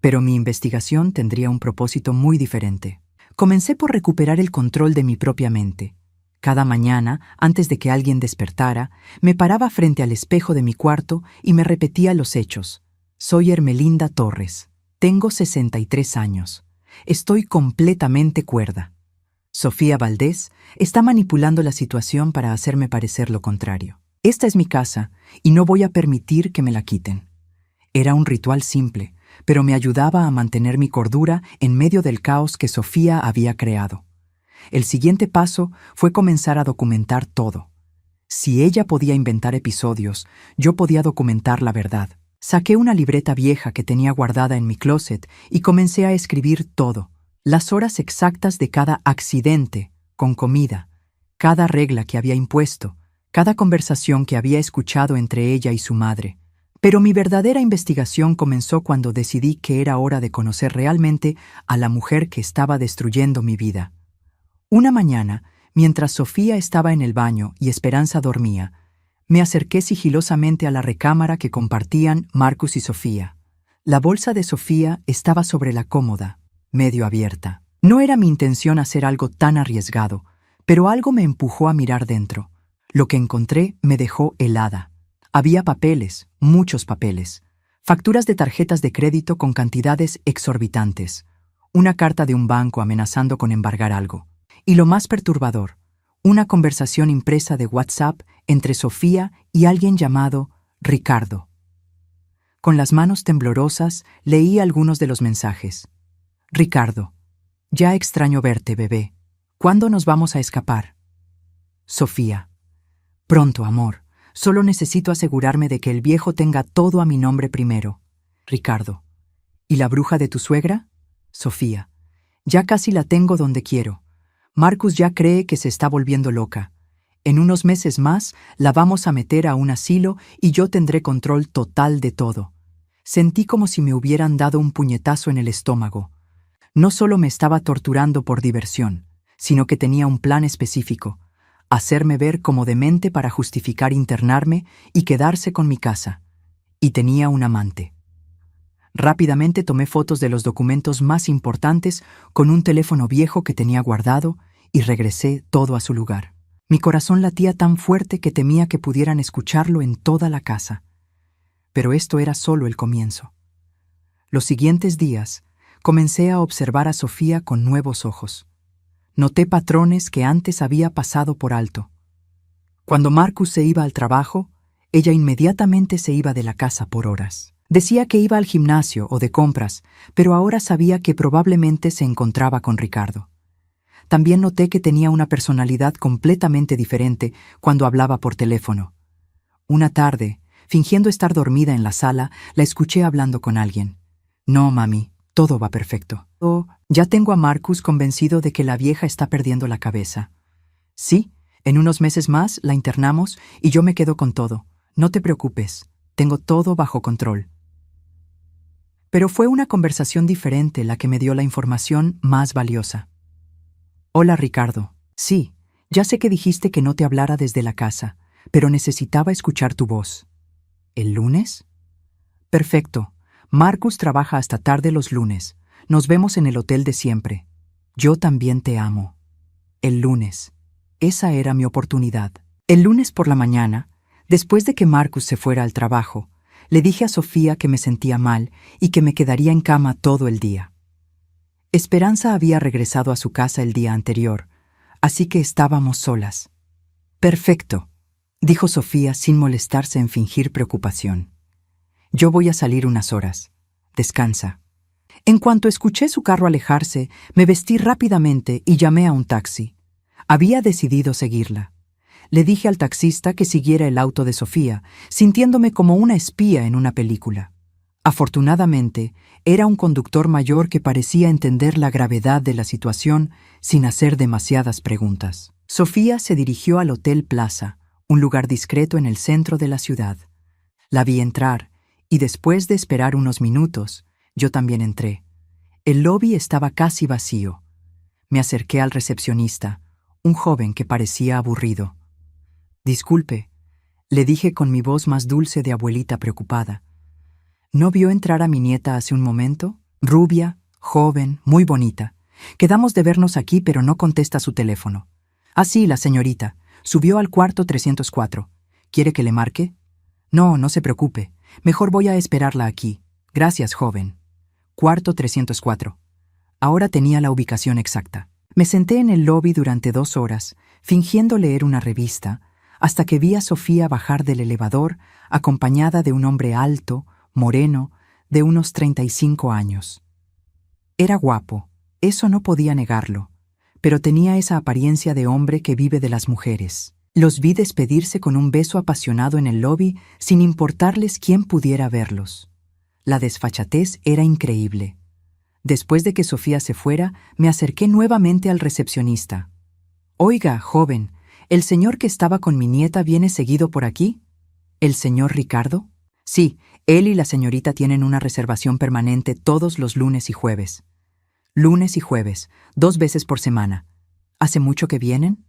Pero mi investigación tendría un propósito muy diferente. Comencé por recuperar el control de mi propia mente. Cada mañana, antes de que alguien despertara, me paraba frente al espejo de mi cuarto y me repetía los hechos. Soy Hermelinda Torres. Tengo 63 años. Estoy completamente cuerda. Sofía Valdés está manipulando la situación para hacerme parecer lo contrario. Esta es mi casa y no voy a permitir que me la quiten. Era un ritual simple, pero me ayudaba a mantener mi cordura en medio del caos que Sofía había creado. El siguiente paso fue comenzar a documentar todo. Si ella podía inventar episodios, yo podía documentar la verdad. Saqué una libreta vieja que tenía guardada en mi closet y comencé a escribir todo. Las horas exactas de cada accidente, con comida, cada regla que había impuesto, cada conversación que había escuchado entre ella y su madre. Pero mi verdadera investigación comenzó cuando decidí que era hora de conocer realmente a la mujer que estaba destruyendo mi vida. Una mañana, mientras Sofía estaba en el baño y Esperanza dormía, me acerqué sigilosamente a la recámara que compartían Marcus y Sofía. La bolsa de Sofía estaba sobre la cómoda, medio abierta. No era mi intención hacer algo tan arriesgado, pero algo me empujó a mirar dentro. Lo que encontré me dejó helada. Había papeles, muchos papeles, facturas de tarjetas de crédito con cantidades exorbitantes, una carta de un banco amenazando con embargar algo. Y lo más perturbador, una conversación impresa de WhatsApp entre Sofía y alguien llamado Ricardo. Con las manos temblorosas leí algunos de los mensajes. Ricardo, ya extraño verte, bebé. ¿Cuándo nos vamos a escapar? Sofía, pronto, amor. Solo necesito asegurarme de que el viejo tenga todo a mi nombre primero. Ricardo, ¿y la bruja de tu suegra? Sofía, ya casi la tengo donde quiero. Marcus ya cree que se está volviendo loca. En unos meses más la vamos a meter a un asilo y yo tendré control total de todo. Sentí como si me hubieran dado un puñetazo en el estómago. No solo me estaba torturando por diversión, sino que tenía un plan específico: hacerme ver como demente para justificar internarme y quedarse con mi casa. Y tenía un amante. Rápidamente tomé fotos de los documentos más importantes con un teléfono viejo que tenía guardado y regresé todo a su lugar. Mi corazón latía tan fuerte que temía que pudieran escucharlo en toda la casa. Pero esto era solo el comienzo. Los siguientes días comencé a observar a Sofía con nuevos ojos. Noté patrones que antes había pasado por alto. Cuando Marcus se iba al trabajo, ella inmediatamente se iba de la casa por horas. Decía que iba al gimnasio o de compras, pero ahora sabía que probablemente se encontraba con Ricardo. También noté que tenía una personalidad completamente diferente cuando hablaba por teléfono. Una tarde, fingiendo estar dormida en la sala, la escuché hablando con alguien. No, mami, todo va perfecto. Oh, ya tengo a Marcus convencido de que la vieja está perdiendo la cabeza. Sí, en unos meses más la internamos y yo me quedo con todo. No te preocupes, tengo todo bajo control. Pero fue una conversación diferente la que me dio la información más valiosa. Hola, Ricardo. Sí, ya sé que dijiste que no te hablara desde la casa, pero necesitaba escuchar tu voz. ¿El lunes? Perfecto. Marcus trabaja hasta tarde los lunes. Nos vemos en el hotel de siempre. Yo también te amo. El lunes. Esa era mi oportunidad. El lunes por la mañana, después de que Marcus se fuera al trabajo, le dije a Sofía que me sentía mal y que me quedaría en cama todo el día. Esperanza había regresado a su casa el día anterior, así que estábamos solas. Perfecto, dijo Sofía sin molestarse en fingir preocupación. Yo voy a salir unas horas. Descansa. En cuanto escuché su carro alejarse, me vestí rápidamente y llamé a un taxi. Había decidido seguirla. Le dije al taxista que siguiera el auto de Sofía, sintiéndome como una espía en una película. Afortunadamente, era un conductor mayor que parecía entender la gravedad de la situación sin hacer demasiadas preguntas. Sofía se dirigió al Hotel Plaza, un lugar discreto en el centro de la ciudad. La vi entrar, y después de esperar unos minutos, yo también entré. El lobby estaba casi vacío. Me acerqué al recepcionista, un joven que parecía aburrido. Disculpe, le dije con mi voz más dulce de abuelita preocupada. ¿No vio entrar a mi nieta hace un momento? Rubia, joven, muy bonita. Quedamos de vernos aquí, pero no contesta su teléfono. Ah, sí, la señorita. Subió al cuarto 304. ¿Quiere que le marque? No, no se preocupe. Mejor voy a esperarla aquí. Gracias, joven. Cuarto 304. Ahora tenía la ubicación exacta. Me senté en el lobby durante 2 horas, fingiendo leer una revista, hasta que vi a Sofía bajar del elevador, acompañada de un hombre alto, moreno, de unos 35 años. Era guapo, eso no podía negarlo, pero tenía esa apariencia de hombre que vive de las mujeres. Los vi despedirse con un beso apasionado en el lobby sin importarles quién pudiera verlos. La desfachatez era increíble. Después de que Sofía se fuera, me acerqué nuevamente al recepcionista. Oiga, joven, ¿El señor que estaba con mi nieta viene seguido por aquí? ¿El señor Ricardo? Sí, él y la señorita tienen una reservación permanente todos los lunes y jueves. Lunes y jueves, 2 veces por semana. ¿Hace mucho que vienen?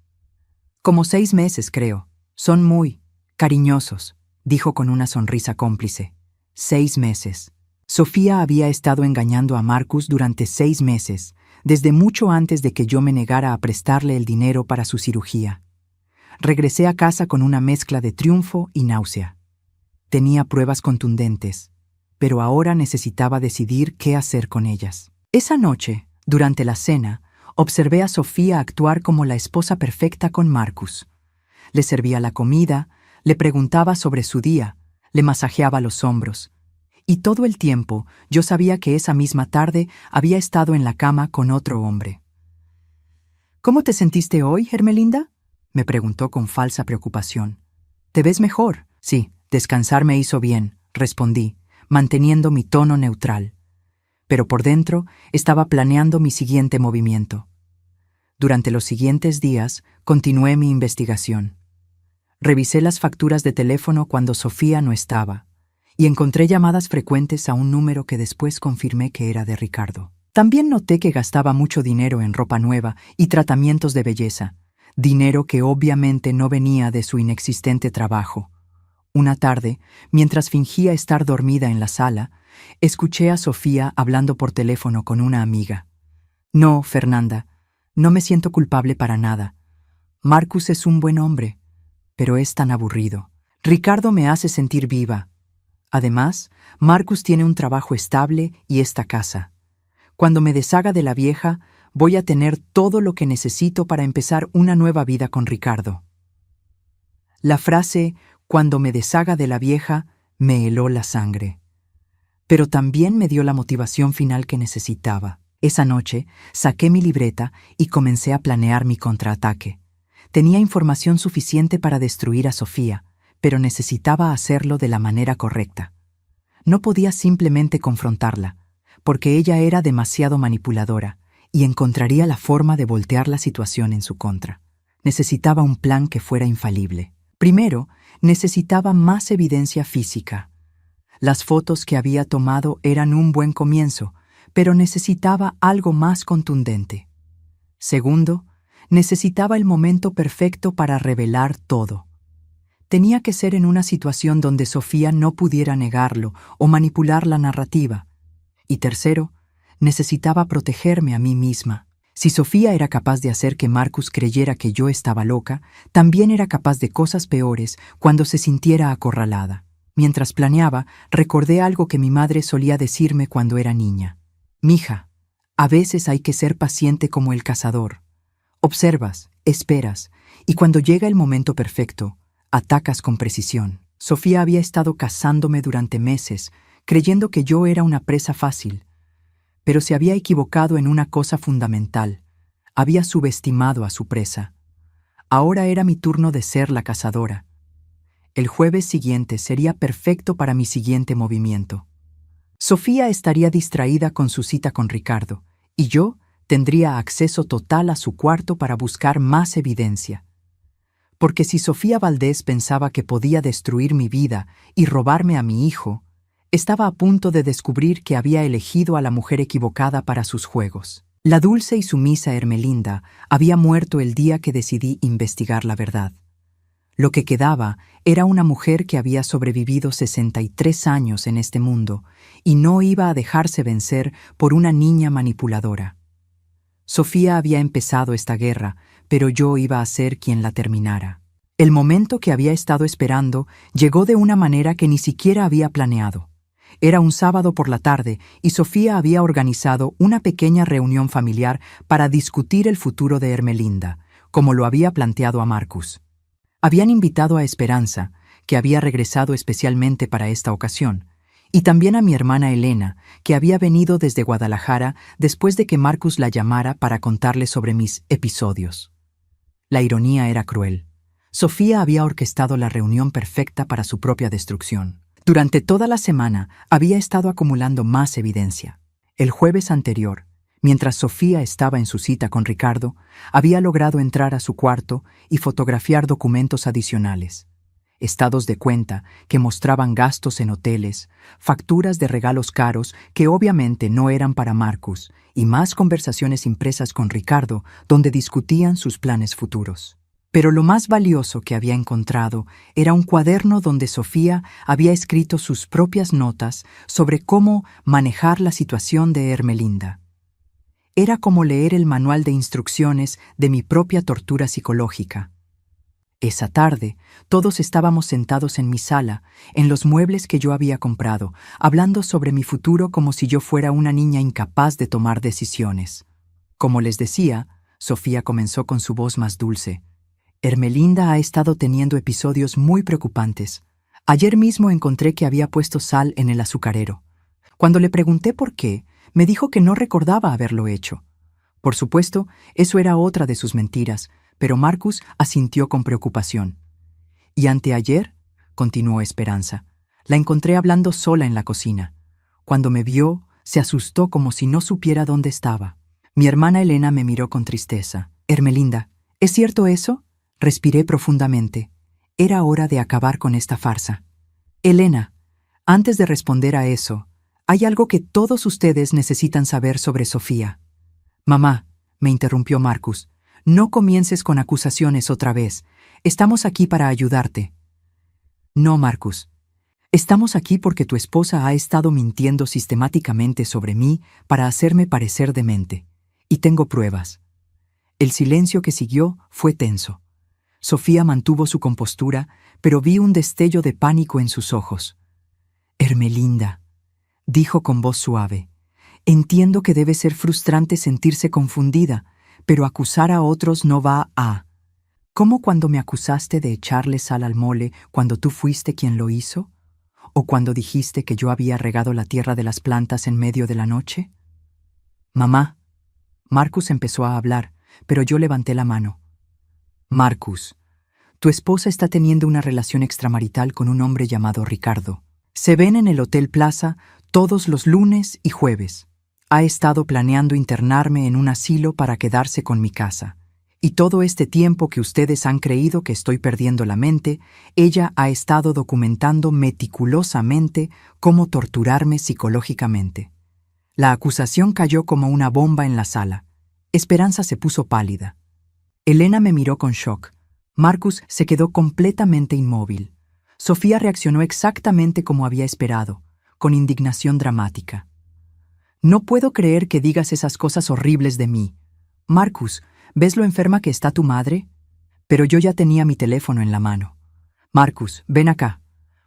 Como 6 meses, creo. Son muy cariñosos, dijo con una sonrisa cómplice. 6 meses. Sofía había estado engañando a Marcus durante 6 meses, desde mucho antes de que yo me negara a prestarle el dinero para su cirugía. Regresé a casa con una mezcla de triunfo y náusea. Tenía pruebas contundentes, pero ahora necesitaba decidir qué hacer con ellas. Esa noche, durante la cena, observé a Sofía actuar como la esposa perfecta con Marcus. Le servía la comida, le preguntaba sobre su día, le masajeaba los hombros. Y todo el tiempo yo sabía que esa misma tarde había estado en la cama con otro hombre. ¿Cómo te sentiste hoy, Hermelinda?, me preguntó con falsa preocupación. ¿Te ves mejor? Sí, descansar me hizo bien, respondí, manteniendo mi tono neutral. Pero por dentro estaba planeando mi siguiente movimiento. Durante los siguientes días continué mi investigación. Revisé las facturas de teléfono cuando Sofía no estaba y encontré llamadas frecuentes a un número que después confirmé que era de Ricardo. También noté que gastaba mucho dinero en ropa nueva y tratamientos de belleza, dinero que obviamente no venía de su inexistente trabajo. Una tarde, mientras fingía estar dormida en la sala, escuché a Sofía hablando por teléfono con una amiga. No, Fernanda, no me siento culpable para nada. Marcus es un buen hombre, pero es tan aburrido. Ricardo me hace sentir viva. Además, Marcus tiene un trabajo estable y esta casa. Cuando me deshaga de la vieja, voy a tener todo lo que necesito para empezar una nueva vida con Ricardo. La frase «cuando me deshaga de la vieja» me heló la sangre. Pero también me dio la motivación final que necesitaba. Esa noche saqué mi libreta y comencé a planear mi contraataque. Tenía información suficiente para destruir a Sofía, pero necesitaba hacerlo de la manera correcta. No podía simplemente confrontarla, porque ella era demasiado manipuladora y encontraría la forma de voltear la situación en su contra. Necesitaba un plan que fuera infalible. Primero, necesitaba más evidencia física. Las fotos que había tomado eran un buen comienzo, pero necesitaba algo más contundente. Segundo, necesitaba el momento perfecto para revelar todo. Tenía que ser en una situación donde Sofía no pudiera negarlo o manipular la narrativa. Y tercero, necesitaba protegerme a mí misma. Si Sofía era capaz de hacer que Marcus creyera que yo estaba loca, también era capaz de cosas peores cuando se sintiera acorralada. Mientras planeaba, recordé algo que mi madre solía decirme cuando era niña. «Mija, a veces hay que ser paciente como el cazador. Observas, esperas, y cuando llega el momento perfecto, atacas con precisión». Sofía había estado cazándome durante meses, creyendo que yo era una presa fácil. Pero se había equivocado en una cosa fundamental. Había subestimado a su presa. Ahora era mi turno de ser la cazadora. El jueves siguiente sería perfecto para mi siguiente movimiento. Sofía estaría distraída con su cita con Ricardo, y yo tendría acceso total a su cuarto para buscar más evidencia. Porque si Sofía Valdés pensaba que podía destruir mi vida y robarme a mi hijo, estaba a punto de descubrir que había elegido a la mujer equivocada para sus juegos. La dulce y sumisa Hermelinda había muerto el día que decidí investigar la verdad. Lo que quedaba era una mujer que había sobrevivido 63 años en este mundo y no iba a dejarse vencer por una niña manipuladora. Sofía había empezado esta guerra, pero yo iba a ser quien la terminara. El momento que había estado esperando llegó de una manera que ni siquiera había planeado. Era un sábado por la tarde y Sofía había organizado una pequeña reunión familiar para discutir el futuro de Hermelinda, como lo había planteado a Marcus. Habían invitado a Esperanza, que había regresado especialmente para esta ocasión, y también a mi hermana Elena, que había venido desde Guadalajara después de que Marcus la llamara para contarle sobre mis episodios. La ironía era cruel. Sofía había orquestado la reunión perfecta para su propia destrucción. Durante toda la semana había estado acumulando más evidencia. El jueves anterior, Mientras Sofía estaba en su cita con Ricardo, había logrado entrar a su cuarto y fotografiar documentos adicionales. Estados de cuenta que mostraban gastos en hoteles, facturas de regalos caros que obviamente no eran para Marcus, y más conversaciones impresas con Ricardo donde discutían sus planes futuros. Pero lo más valioso que había encontrado era un cuaderno donde Sofía había escrito sus propias notas sobre cómo manejar la situación de Ermelinda. Era como leer el manual de instrucciones de mi propia tortura psicológica. Esa tarde, todos estábamos sentados en mi sala, en los muebles que yo había comprado, hablando sobre mi futuro como si yo fuera una niña incapaz de tomar decisiones. Como les decía, Sofía comenzó con su voz más dulce. Ermelinda ha estado teniendo episodios muy preocupantes. Ayer mismo encontré que había puesto sal en el azucarero. Cuando le pregunté por qué, me dijo que no recordaba haberlo hecho. Por supuesto, eso era otra de sus mentiras, pero Marcus asintió con preocupación. Y anteayer, continuó Esperanza, la encontré hablando sola en la cocina. Cuando me vio, se asustó como si no supiera dónde estaba. Mi hermana Elena me miró con tristeza. Ermelinda, ¿es cierto eso? Respiré profundamente. Era hora de acabar con esta farsa. Elena, antes de responder a eso, hay algo que todos ustedes necesitan saber sobre Sofía. Mamá, me interrumpió Marcus, no comiences con acusaciones otra vez. Estamos aquí para ayudarte. No, Marcus. Estamos aquí porque tu esposa ha estado mintiendo sistemáticamente sobre mí para hacerme parecer demente. Y tengo pruebas. El silencio que siguió fue tenso. Sofía mantuvo su compostura, pero vi un destello de pánico en sus ojos. Ermelinda, dijo con voz suave, entiendo que debe ser frustrante sentirse confundida, pero acusar a otros no va a... ¿Cómo cuando me acusaste de echarle sal al mole cuando tú fuiste quien lo hizo? ¿O cuando dijiste que yo había regado la tierra de las plantas en medio de la noche? Mamá. Marcus empezó a hablar, pero yo levanté la mano. Marcus, tu esposa está teniendo una relación extramarital con un hombre llamado Ricardo. Se ven en el Hotel Plaza todos los lunes y jueves. Ha estado planeando internarme en un asilo para quedarse con mi casa. Y todo este tiempo que ustedes han creído que estoy perdiendo la mente, ella ha estado documentando meticulosamente cómo torturarme psicológicamente. La acusación cayó como una bomba en la sala. Esperanza se puso pálida. Elena me miró con shock. Marcus se quedó completamente inmóvil. Sofía reaccionó exactamente como había esperado, con indignación dramática. No puedo creer que digas esas cosas horribles de mí. Marcus, ¿ves lo enferma que está tu madre? Pero yo ya tenía mi teléfono en la mano. Marcus, ven acá.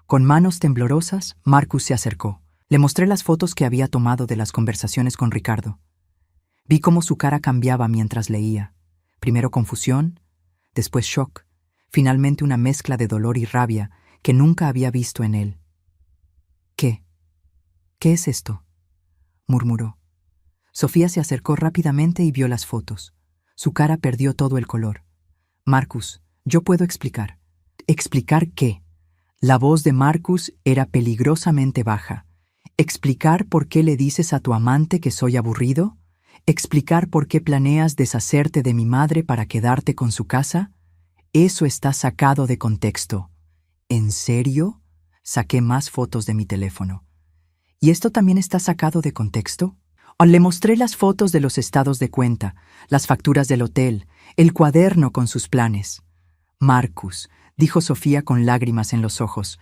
Con manos temblorosas, Marcus se acercó. Le mostré las fotos que había tomado de las conversaciones con Ricardo. Vi cómo su cara cambiaba mientras leía. Primero confusión, después shock, finalmente una mezcla de dolor y rabia que nunca había visto en él. ¿Qué? ¿Qué es esto?, murmuró. Sofía se acercó rápidamente y vio las fotos. Su cara perdió todo el color. Marcus, yo puedo explicar. ¿Explicar qué? La voz de Marcus era peligrosamente baja. ¿Explicar por qué le dices a tu amante que soy aburrido? ¿Explicar por qué planeas deshacerte de mi madre para quedarte con su casa? Eso está sacado de contexto. ¿En serio? Saqué más fotos de mi teléfono. ¿Y esto también está sacado de contexto? Le mostré las fotos de los estados de cuenta, las facturas del hotel, el cuaderno con sus planes. Marcus, dijo Sofía con lágrimas en los ojos,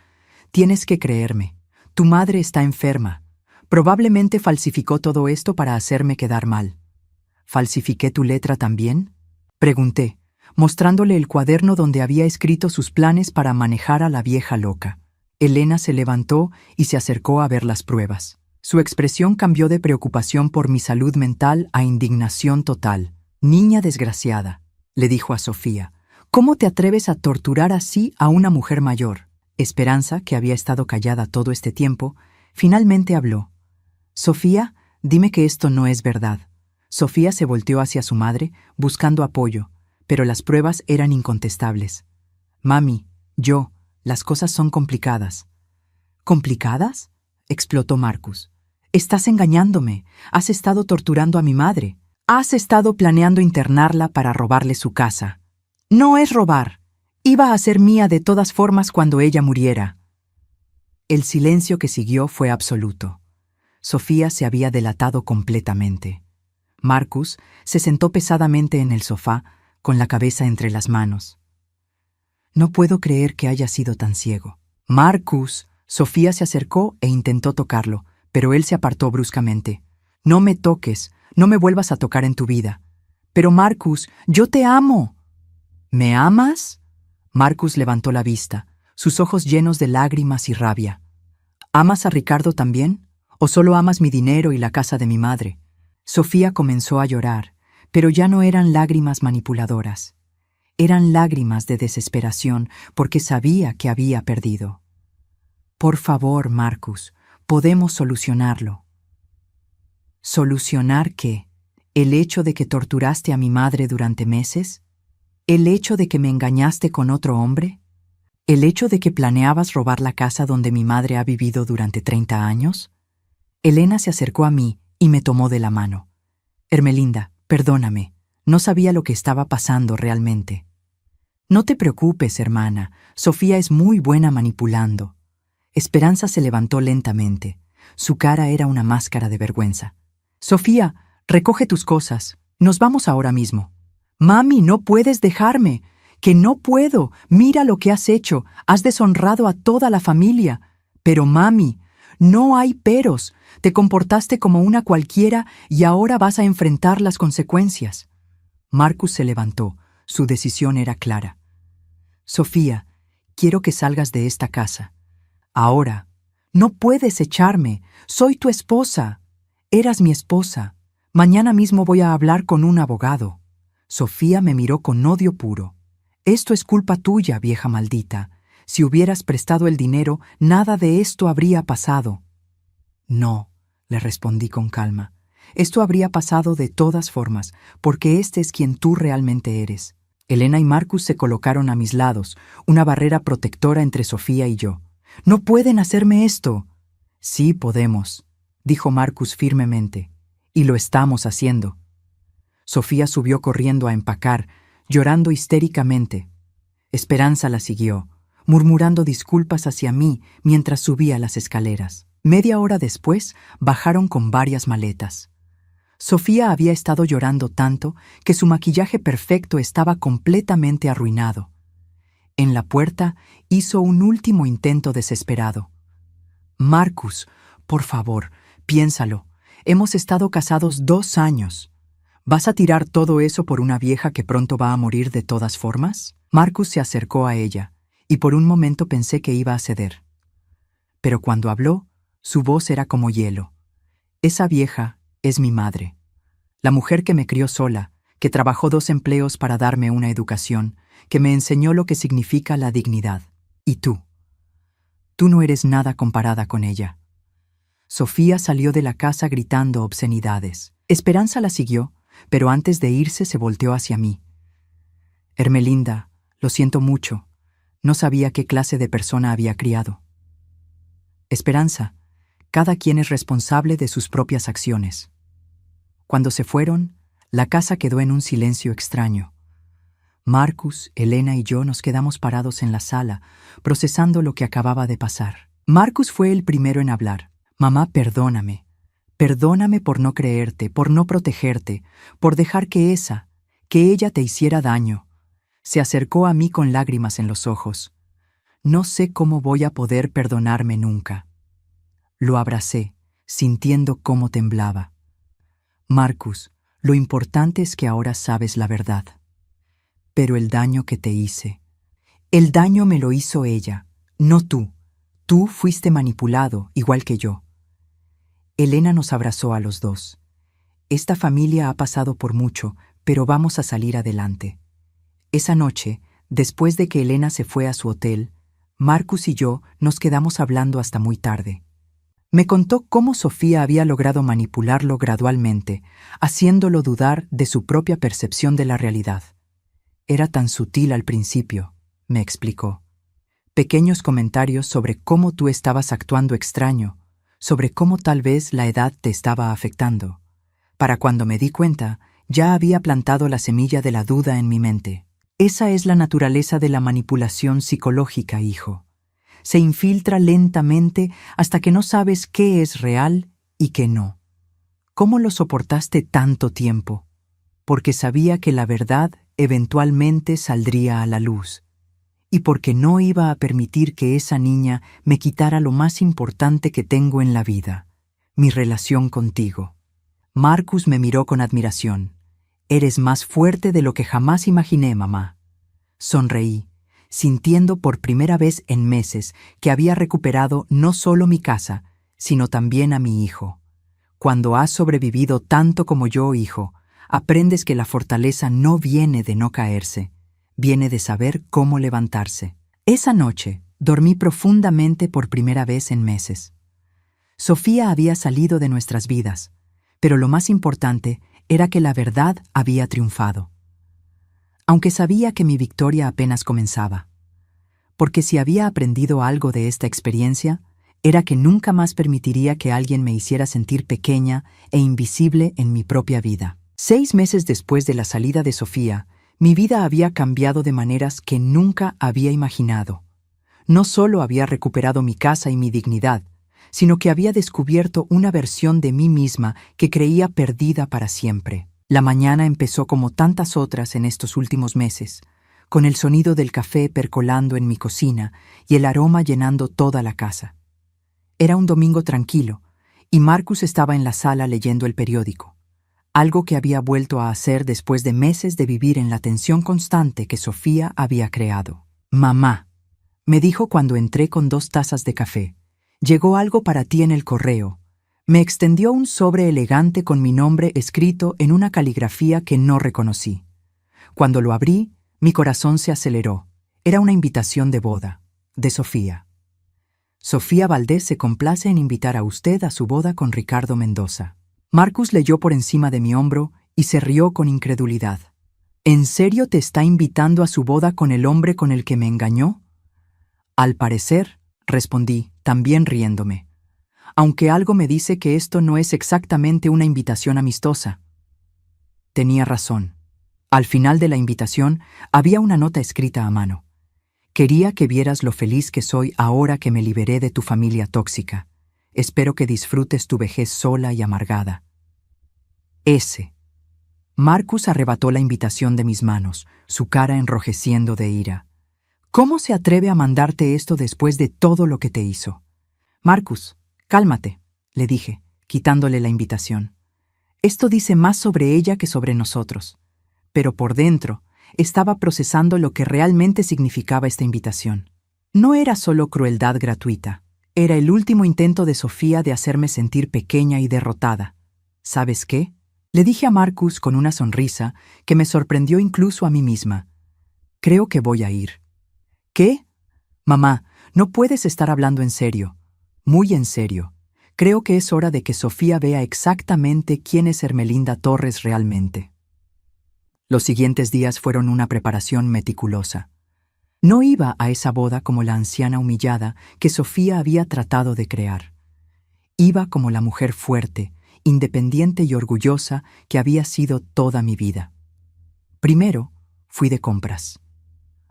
tienes que creerme. Tu madre está enferma. Probablemente falsificó todo esto para hacerme quedar mal. ¿Falsifiqué tu letra también?, pregunté, mostrándole el cuaderno donde había escrito sus planes para manejar a la vieja loca. Elena se levantó y se acercó a ver las pruebas. Su expresión cambió de preocupación por mi salud mental a indignación total. Niña desgraciada, le dijo a Sofía, ¿cómo te atreves a torturar así a una mujer mayor? Esperanza, que había estado callada todo este tiempo, finalmente habló. Sofía, dime que esto no es verdad. Sofía se volteó hacia su madre, buscando apoyo, pero las pruebas eran incontestables. Mami, las cosas son complicadas. ¿Complicadas?, explotó Marcus. Estás engañándome. Has estado torturando a mi madre. Has estado planeando internarla para robarle su casa. No es robar. Iba a ser mía de todas formas cuando ella muriera. El silencio que siguió fue absoluto. Sofía se había delatado completamente. Marcus se sentó pesadamente en el sofá, con la cabeza entre las manos. No puedo creer que haya sido tan ciego. Marcus. Sofía se acercó e intentó tocarlo, pero él se apartó bruscamente. No me toques, no me vuelvas a tocar en tu vida. Pero Marcus, yo te amo. ¿Me amas? Marcus levantó la vista, sus ojos llenos de lágrimas y rabia. ¿Amas a Ricardo también? ¿O solo amas mi dinero y la casa de mi madre? Sofía comenzó a llorar, pero ya no eran lágrimas manipuladoras. Eran lágrimas de desesperación porque sabía que había perdido. Por favor, Marcus, podemos solucionarlo. ¿Solucionar qué? ¿El hecho de que torturaste a mi madre durante meses? ¿El hecho de que me engañaste con otro hombre? ¿El hecho de que planeabas robar la casa donde mi madre ha vivido durante 30 años? Elena se acercó a mí y me tomó de la mano. Ermelinda, perdóname, no sabía lo que estaba pasando realmente. No te preocupes, hermana, Sofía es muy buena manipulando. Esperanza se levantó lentamente. Su cara era una máscara de vergüenza. Sofía, recoge tus cosas. Nos vamos ahora mismo. Mami, no puedes dejarme. Que no puedo. Mira lo que has hecho. Has deshonrado a toda la familia. Pero mami, no hay peros. Te comportaste como una cualquiera y ahora vas a enfrentar las consecuencias. Marcus se levantó. Su decisión era clara. Sofía, quiero que salgas de esta casa. Ahora. No puedes echarme. Soy tu esposa. Eras mi esposa. Mañana mismo voy a hablar con un abogado. Sofía me miró con odio puro. Esto es culpa tuya, vieja maldita. Si hubieras prestado el dinero, nada de esto habría pasado. No, le respondí con calma. Esto habría pasado de todas formas, porque este es quien tú realmente eres. Elena y Marcus se colocaron a mis lados, una barrera protectora entre Sofía y yo. ¡No pueden hacerme esto! Sí podemos, dijo Marcus firmemente, y lo estamos haciendo. Sofía subió corriendo a empacar, llorando histéricamente. Esperanza la siguió, murmurando disculpas hacia mí mientras subía las escaleras. Media hora después, bajaron con varias maletas. Sofía había estado llorando tanto que su maquillaje perfecto estaba completamente arruinado. En la puerta hizo un último intento desesperado. Marcus, por favor, piénsalo. Hemos estado casados 2 años. ¿Vas a tirar todo eso por una vieja que pronto va a morir de todas formas? Marcus se acercó a ella, y por un momento pensé que iba a ceder. Pero cuando habló, su voz era como hielo. Esa vieja es mi madre. La mujer que me crió sola, que trabajó 2 empleos para darme una educación, que me enseñó lo que significa la dignidad. Y tú. Tú no eres nada comparada con ella. Sofía salió de la casa gritando obscenidades. Esperanza la siguió, pero antes de irse se volteó hacia mí. Ermelinda, lo siento mucho. No sabía qué clase de persona había criado. Esperanza, cada quien es responsable de sus propias acciones. Cuando se fueron, la casa quedó en un silencio extraño. Marcus, Elena y yo nos quedamos parados en la sala, procesando lo que acababa de pasar. Marcus fue el primero en hablar. Mamá, perdóname. Perdóname por no creerte, por no protegerte, por dejar que ella te hiciera daño. Se acercó a mí con lágrimas en los ojos. No sé cómo voy a poder perdonarme nunca. Lo abracé, sintiendo cómo temblaba. Marcus, lo importante es que ahora sabes la verdad. Pero el daño que te hice, el daño me lo hizo ella, no tú. Tú fuiste manipulado, igual que yo. Elena nos abrazó a los dos. Esta familia ha pasado por mucho, pero vamos a salir adelante. Esa noche, después de que Elena se fue a su hotel, Marcus y yo nos quedamos hablando hasta muy tarde. Me contó cómo Sofía había logrado manipularlo gradualmente, haciéndolo dudar de su propia percepción de la realidad. Era tan sutil al principio, me explicó. Pequeños comentarios sobre cómo tú estabas actuando extraño, sobre cómo tal vez la edad te estaba afectando. Para cuando me di cuenta, ya había plantado la semilla de la duda en mi mente. Esa es la naturaleza de la manipulación psicológica, hijo. Se infiltra lentamente hasta que no sabes qué es real y qué no. ¿Cómo lo soportaste tanto tiempo? Porque sabía que la verdad eventualmente saldría a la luz. Y porque no iba a permitir que esa niña me quitara lo más importante que tengo en la vida, mi relación contigo. Marcus me miró con admiración. Eres más fuerte de lo que jamás imaginé, mamá. Sonreí, sintiendo por primera vez en meses que había recuperado no solo mi casa, sino también a mi hijo. Cuando has sobrevivido tanto como yo, hijo, aprendes que la fortaleza no viene de no caerse, viene de saber cómo levantarse. Esa noche dormí profundamente por primera vez en meses. Sofía había salido de nuestras vidas, pero lo más importante era que la verdad había triunfado. Aunque sabía que mi victoria apenas comenzaba. Porque si había aprendido algo de esta experiencia, era que nunca más permitiría que alguien me hiciera sentir pequeña e invisible en mi propia vida. 6 meses después de la salida de Sofía, mi vida había cambiado de maneras que nunca había imaginado. No solo había recuperado mi casa y mi dignidad, sino que había descubierto una versión de mí misma que creía perdida para siempre. La mañana empezó como tantas otras en estos últimos meses, con el sonido del café percolando en mi cocina y el aroma llenando toda la casa. Era un domingo tranquilo, y Marcus estaba en la sala leyendo el periódico, algo que había vuelto a hacer después de meses de vivir en la tensión constante que Sofía había creado. «Mamá», me dijo cuando entré con 2 tazas de café, «llegó algo para ti en el correo». Me extendió un sobre elegante con mi nombre escrito en una caligrafía que no reconocí. Cuando lo abrí, mi corazón se aceleró. Era una invitación de boda, de Sofía. Sofía Valdés se complace en invitar a usted a su boda con Ricardo Mendoza. Marcus leyó por encima de mi hombro y se rió con incredulidad. ¿En serio te está invitando a su boda con el hombre con el que me engañó? Al parecer, respondí, también riéndome. Aunque algo me dice que esto no es exactamente una invitación amistosa. Tenía razón. Al final de la invitación había una nota escrita a mano. Quería que vieras lo feliz que soy ahora que me liberé de tu familia tóxica. Espero que disfrutes tu vejez sola y amargada. S. Marcus arrebató la invitación de mis manos, su cara enrojeciendo de ira. ¿Cómo se atreve a mandarte esto después de todo lo que te hizo? Marcus, cálmate, le dije, quitándole la invitación. Esto dice más sobre ella que sobre nosotros. Pero por dentro, estaba procesando lo que realmente significaba esta invitación. No era solo crueldad gratuita. Era el último intento de Sofía de hacerme sentir pequeña y derrotada. ¿Sabes qué? Le dije a Marcus con una sonrisa que me sorprendió incluso a mí misma. Creo que voy a ir. ¿Qué? Mamá, no puedes estar hablando en serio. Muy en serio. Creo que es hora de que Sofía vea exactamente quién es Hermelinda Torres realmente. Los siguientes días fueron una preparación meticulosa. No iba a esa boda como la anciana humillada que Sofía había tratado de crear. Iba como la mujer fuerte, independiente y orgullosa que había sido toda mi vida. Primero, fui de compras.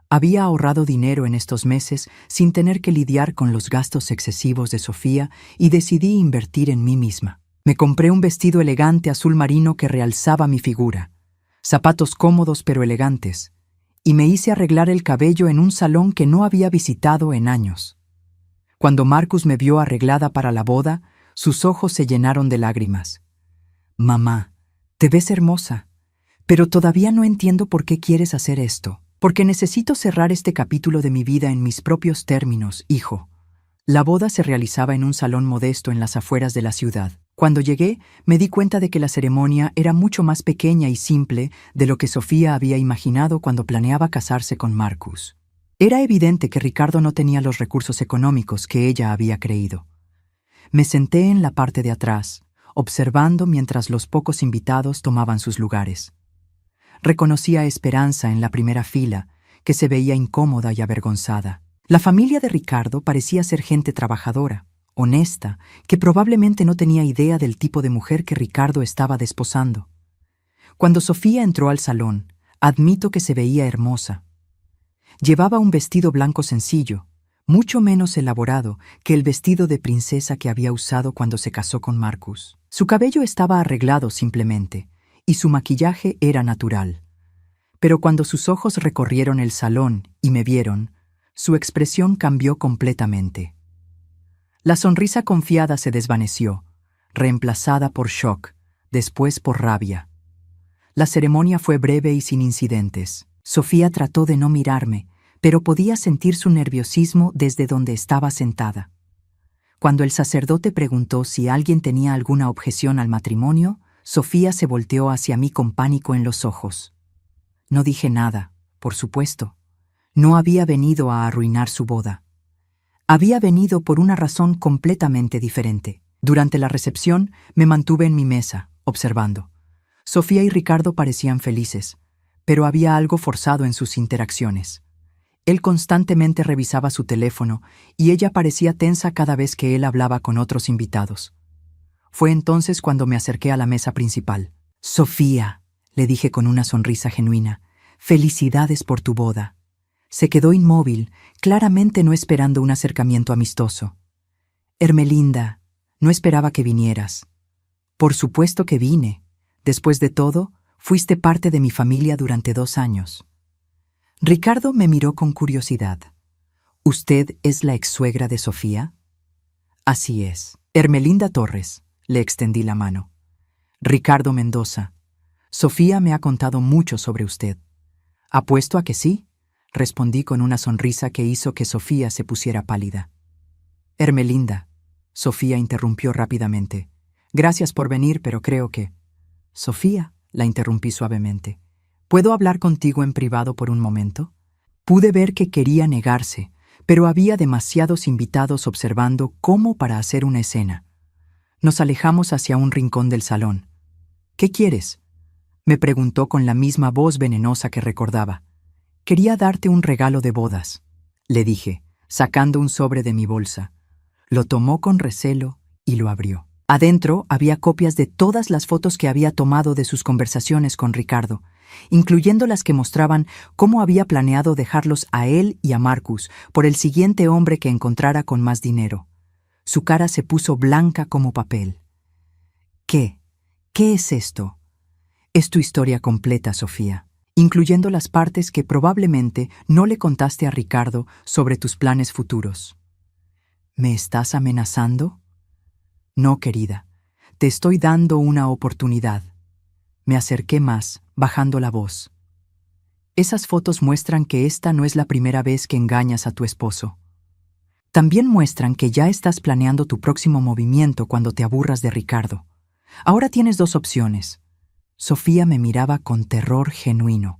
Había ahorrado dinero en estos meses sin tener que lidiar con los gastos excesivos de Sofía y decidí invertir en mí misma. Me compré un vestido elegante azul marino que realzaba mi figura, zapatos cómodos pero elegantes, y me hice arreglar el cabello en un salón que no había visitado en años. Cuando Marcus me vio arreglada para la boda, sus ojos se llenaron de lágrimas. «Mamá, te ves hermosa, pero todavía no entiendo por qué quieres hacer esto. Porque necesito cerrar este capítulo de mi vida en mis propios términos, hijo». La boda se realizaba en un salón modesto en las afueras de la ciudad. Cuando llegué, me di cuenta de que la ceremonia era mucho más pequeña y simple de lo que Sofía había imaginado cuando planeaba casarse con Marcus. Era evidente que Ricardo no tenía los recursos económicos que ella había creído. Me senté en la parte de atrás, observando mientras los pocos invitados tomaban sus lugares. Reconocí a Esperanza en la primera fila, que se veía incómoda y avergonzada. La familia de Ricardo parecía ser gente trabajadora, honesta, que probablemente no tenía idea del tipo de mujer que Ricardo estaba desposando. Cuando Sofía entró al salón, admito que se veía hermosa. Llevaba un vestido blanco sencillo, mucho menos elaborado que el vestido de princesa que había usado cuando se casó con Marcus. Su cabello estaba arreglado simplemente, y su maquillaje era natural. Pero cuando sus ojos recorrieron el salón y me vieron, su expresión cambió completamente. La sonrisa confiada se desvaneció, reemplazada por shock, después por rabia. La ceremonia fue breve y sin incidentes. Sofía trató de no mirarme, pero podía sentir su nerviosismo desde donde estaba sentada. Cuando el sacerdote preguntó si alguien tenía alguna objeción al matrimonio, Sofía se volteó hacia mí con pánico en los ojos. No dije nada, por supuesto. No había venido a arruinar su boda. Había venido por una razón completamente diferente. Durante la recepción me mantuve en mi mesa, observando. Sofía y Ricardo parecían felices, pero había algo forzado en sus interacciones. Él constantemente revisaba su teléfono y ella parecía tensa cada vez que él hablaba con otros invitados. Fue entonces cuando me acerqué a la mesa principal. «Sofía», le dije con una sonrisa genuina, «felicidades por tu boda». Se quedó inmóvil, claramente no esperando un acercamiento amistoso. «Hermelinda, no esperaba que vinieras». «Por supuesto que vine. Después de todo, fuiste parte de mi familia durante 2 años». Ricardo me miró con curiosidad. «¿Usted es la ex-suegra de Sofía?» «Así es. Hermelinda Torres», le extendí la mano. «Ricardo Mendoza. Sofía me ha contado mucho sobre usted». «Apuesto a que sí», respondí con una sonrisa que hizo que Sofía se pusiera pálida. «Hermelinda», Sofía interrumpió rápidamente. «Gracias por venir, pero creo que...» «Sofía», la interrumpí suavemente, ¿puedo hablar contigo en privado por un momento?» Pude ver que quería negarse, pero había demasiados invitados observando como para hacer una escena. Nos alejamos hacia un rincón del salón. «¿Qué quieres?», me preguntó con la misma voz venenosa que recordaba. «Quería darte un regalo de bodas», le dije, sacando un sobre de mi bolsa. Lo tomó con recelo y lo abrió. Adentro había copias de todas las fotos que había tomado de sus conversaciones con Ricardo, incluyendo las que mostraban cómo había planeado dejarlos a él y a Marcus por el siguiente hombre que encontrara con más dinero. Su cara se puso blanca como papel. «¿Qué? ¿Qué es esto?» «Es tu historia completa, Sofía, incluyendo las partes que probablemente no le contaste a Ricardo sobre tus planes futuros». «¿Me estás amenazando?» «No, querida, te estoy dando una oportunidad». Me acerqué más, bajando la voz. «Esas fotos muestran que esta no es la primera vez que engañas a tu esposo. También muestran que ya estás planeando tu próximo movimiento cuando te aburras de Ricardo. Ahora tienes 2 opciones». Sofía me miraba con terror genuino.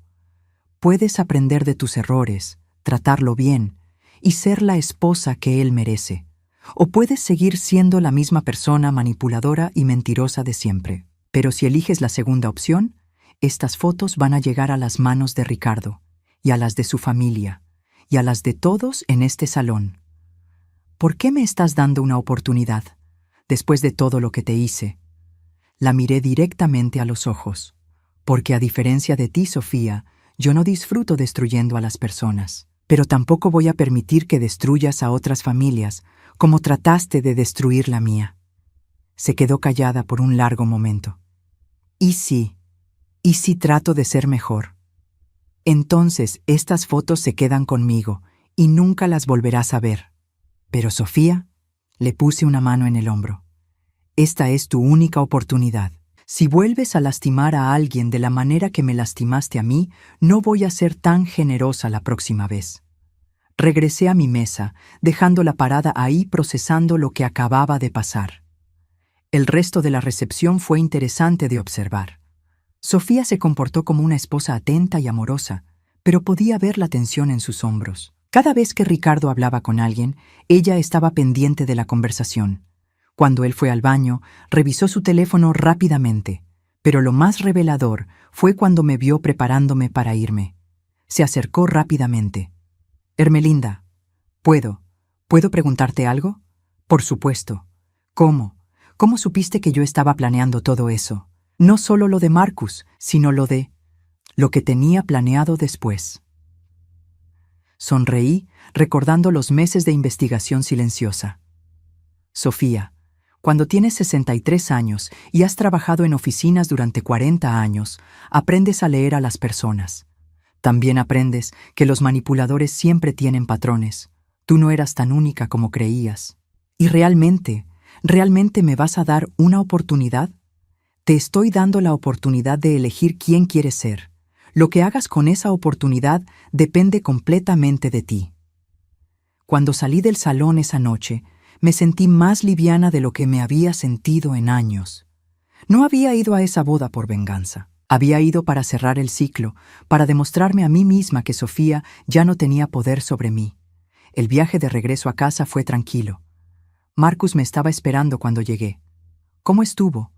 «Puedes aprender de tus errores, tratarlo bien y ser la esposa que él merece. O puedes seguir siendo la misma persona manipuladora y mentirosa de siempre. Pero si eliges la segunda opción, estas fotos van a llegar a las manos de Ricardo, y a las de su familia, y a las de todos en este salón. ¿Por qué me estás dando una oportunidad, después de todo lo que te hice?» La miré directamente a los ojos, porque a diferencia de ti, Sofía, yo no disfruto destruyendo a las personas. Pero tampoco voy a permitir que destruyas a otras familias, como trataste de destruir la mía. Se quedó callada por un largo momento. ¿Y si trato de ser mejor? Entonces estas fotos se quedan conmigo y nunca las volverás a ver. Pero Sofía, le puse una mano en el hombro. Esta es tu única oportunidad. Si vuelves a lastimar a alguien de la manera que me lastimaste a mí, no voy a ser tan generosa la próxima vez. Regresé a mi mesa, dejándola parada ahí procesando lo que acababa de pasar. El resto de la recepción fue interesante de observar. Sofía se comportó como una esposa atenta y amorosa, pero podía ver la tensión en sus hombros. Cada vez que Ricardo hablaba con alguien, ella estaba pendiente de la conversación. Cuando él fue al baño, revisó su teléfono rápidamente, pero lo más revelador fue cuando me vio preparándome para irme. Se acercó rápidamente. «Hermelinda, ¿puedo preguntarte algo?» Por supuesto. ¿Cómo? ¿Cómo supiste que yo estaba planeando todo eso? No solo lo de Marcus, sino lo que tenía planeado después. Sonreí, recordando los meses de investigación silenciosa. Sofía, cuando tienes 63 años y has trabajado en oficinas durante 40 años, aprendes a leer a las personas. También aprendes que los manipuladores siempre tienen patrones. Tú no eras tan única como creías. ¿Y realmente me vas a dar una oportunidad? Te estoy dando la oportunidad de elegir quién quieres ser. Lo que hagas con esa oportunidad depende completamente de ti. Cuando salí del salón esa noche, me sentí más liviana de lo que me había sentido en años. No había ido a esa boda por venganza. Había ido para cerrar el ciclo, para demostrarme a mí misma que Sofía ya no tenía poder sobre mí. El viaje de regreso a casa fue tranquilo. Marcus me estaba esperando cuando llegué. ¿Cómo estuvo?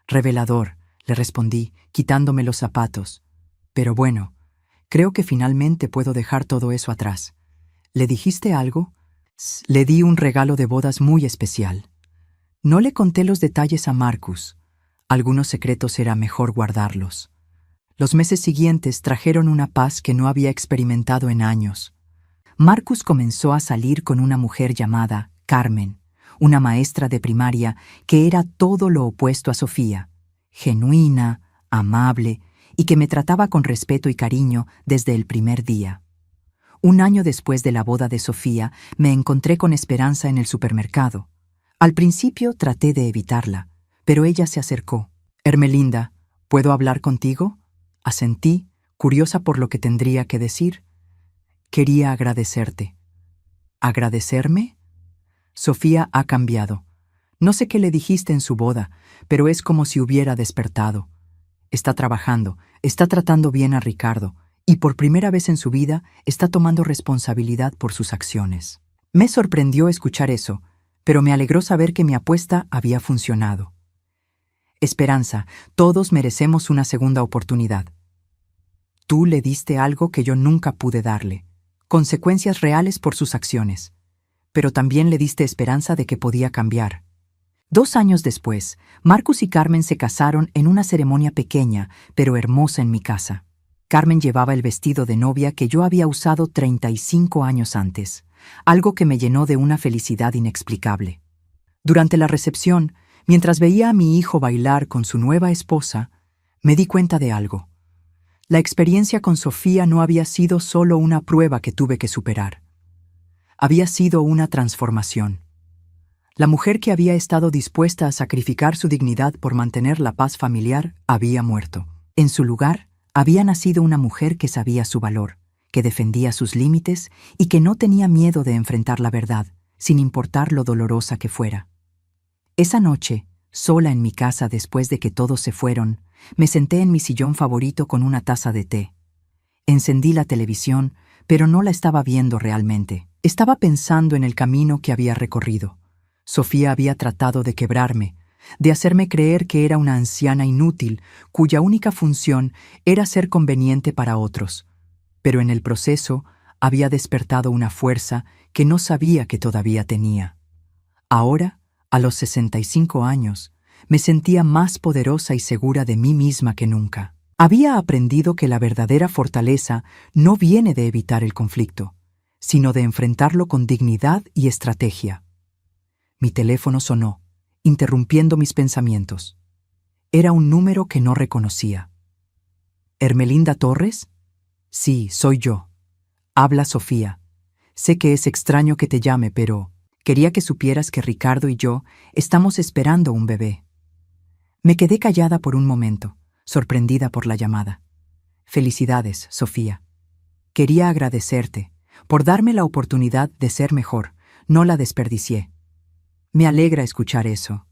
Revelador, le respondí, quitándome los zapatos. Pero bueno, creo que finalmente puedo dejar todo eso atrás. ¿Le dijiste algo? Le di un regalo de bodas muy especial. No le conté los detalles a Marcus. Algunos secretos era mejor guardarlos. Los meses siguientes trajeron una paz que no había experimentado en años. Marcus comenzó a salir con una mujer llamada Carmen, una maestra de primaria que era todo lo opuesto a Sofía, genuina, amable y que me trataba con respeto y cariño desde el primer día. Un año después de la boda de Sofía, me encontré con Esperanza en el supermercado. Al principio traté de evitarla, pero ella se acercó. «Hermelinda, ¿puedo hablar contigo?» Asentí, curiosa por lo que tendría que decir. «Quería agradecerte». ¿Agradecerme? Sofía ha cambiado. No sé qué le dijiste en su boda, pero es como si hubiera despertado. Está trabajando, está tratando bien a Ricardo, y por primera vez en su vida está tomando responsabilidad por sus acciones. Me sorprendió escuchar eso, pero me alegró saber que mi apuesta había funcionado. Esperanza, todos merecemos una segunda oportunidad. Tú le diste algo que yo nunca pude darle, consecuencias reales por sus acciones, pero también le diste esperanza de que podía cambiar. 2 años después, Marcus y Carmen se casaron en una ceremonia pequeña, pero hermosa en mi casa. Carmen llevaba el vestido de novia que yo había usado 35 años antes, algo que me llenó de una felicidad inexplicable. Durante la recepción, mientras veía a mi hijo bailar con su nueva esposa, me di cuenta de algo. La experiencia con Sofía no había sido solo una prueba que tuve que superar. Había sido una transformación. La mujer que había estado dispuesta a sacrificar su dignidad por mantener la paz familiar había muerto. En su lugar, había nacido una mujer que sabía su valor, que defendía sus límites y que no tenía miedo de enfrentar la verdad, sin importar lo dolorosa que fuera. Esa noche, sola en mi casa después de que todos se fueron, me senté en mi sillón favorito con una taza de té. Encendí la televisión, pero no la estaba viendo realmente. Estaba pensando en el camino que había recorrido. Sofía había tratado de quebrarme, de hacerme creer que era una anciana inútil, cuya única función era ser conveniente para otros. Pero en el proceso había despertado una fuerza que no sabía que todavía tenía. Ahora, a los 65 años, me sentía más poderosa y segura de mí misma que nunca. Había aprendido que la verdadera fortaleza no viene de evitar el conflicto, sino de enfrentarlo con dignidad y estrategia. Mi teléfono sonó, interrumpiendo mis pensamientos. Era un número que no reconocía. ¿Hermelinda Torres? Sí, soy yo. Habla Sofía. Sé que es extraño que te llame, pero quería que supieras que Ricardo y yo estamos esperando un bebé. Me quedé callada por un momento, sorprendida por la llamada. Felicidades, Sofía. Quería agradecerte por darme la oportunidad de ser mejor. No la desperdicié. Me alegra escuchar eso.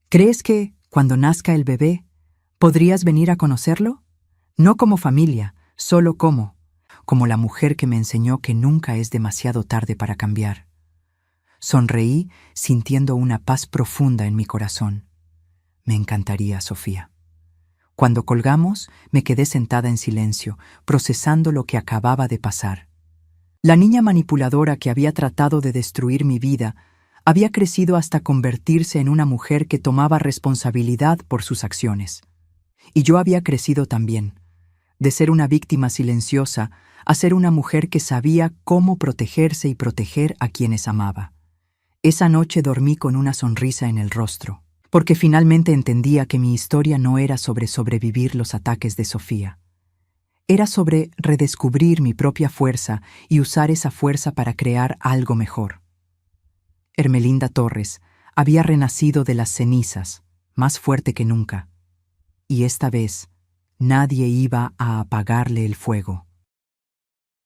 ¿Crees que, cuando nazca el bebé, podrías venir a conocerlo? No como familia, solo como la mujer que me enseñó que nunca es demasiado tarde para cambiar. Sonreí, sintiendo una paz profunda en mi corazón. Me encantaría, Sofía. Cuando colgamos, me quedé sentada en silencio, procesando lo que acababa de pasar. La niña manipuladora que había tratado de destruir mi vida Había crecido hasta convertirse en una mujer que tomaba responsabilidad por sus acciones. Y yo había crecido también, de ser una víctima silenciosa a ser una mujer que sabía cómo protegerse y proteger a quienes amaba. Esa noche dormí con una sonrisa en el rostro, porque finalmente entendía que mi historia no era sobre sobrevivir los ataques de Sofía. Era sobre redescubrir mi propia fuerza y usar esa fuerza para crear algo mejor. Ermelinda Torres había renacido de las cenizas, más fuerte que nunca, y esta vez nadie iba a apagarle el fuego.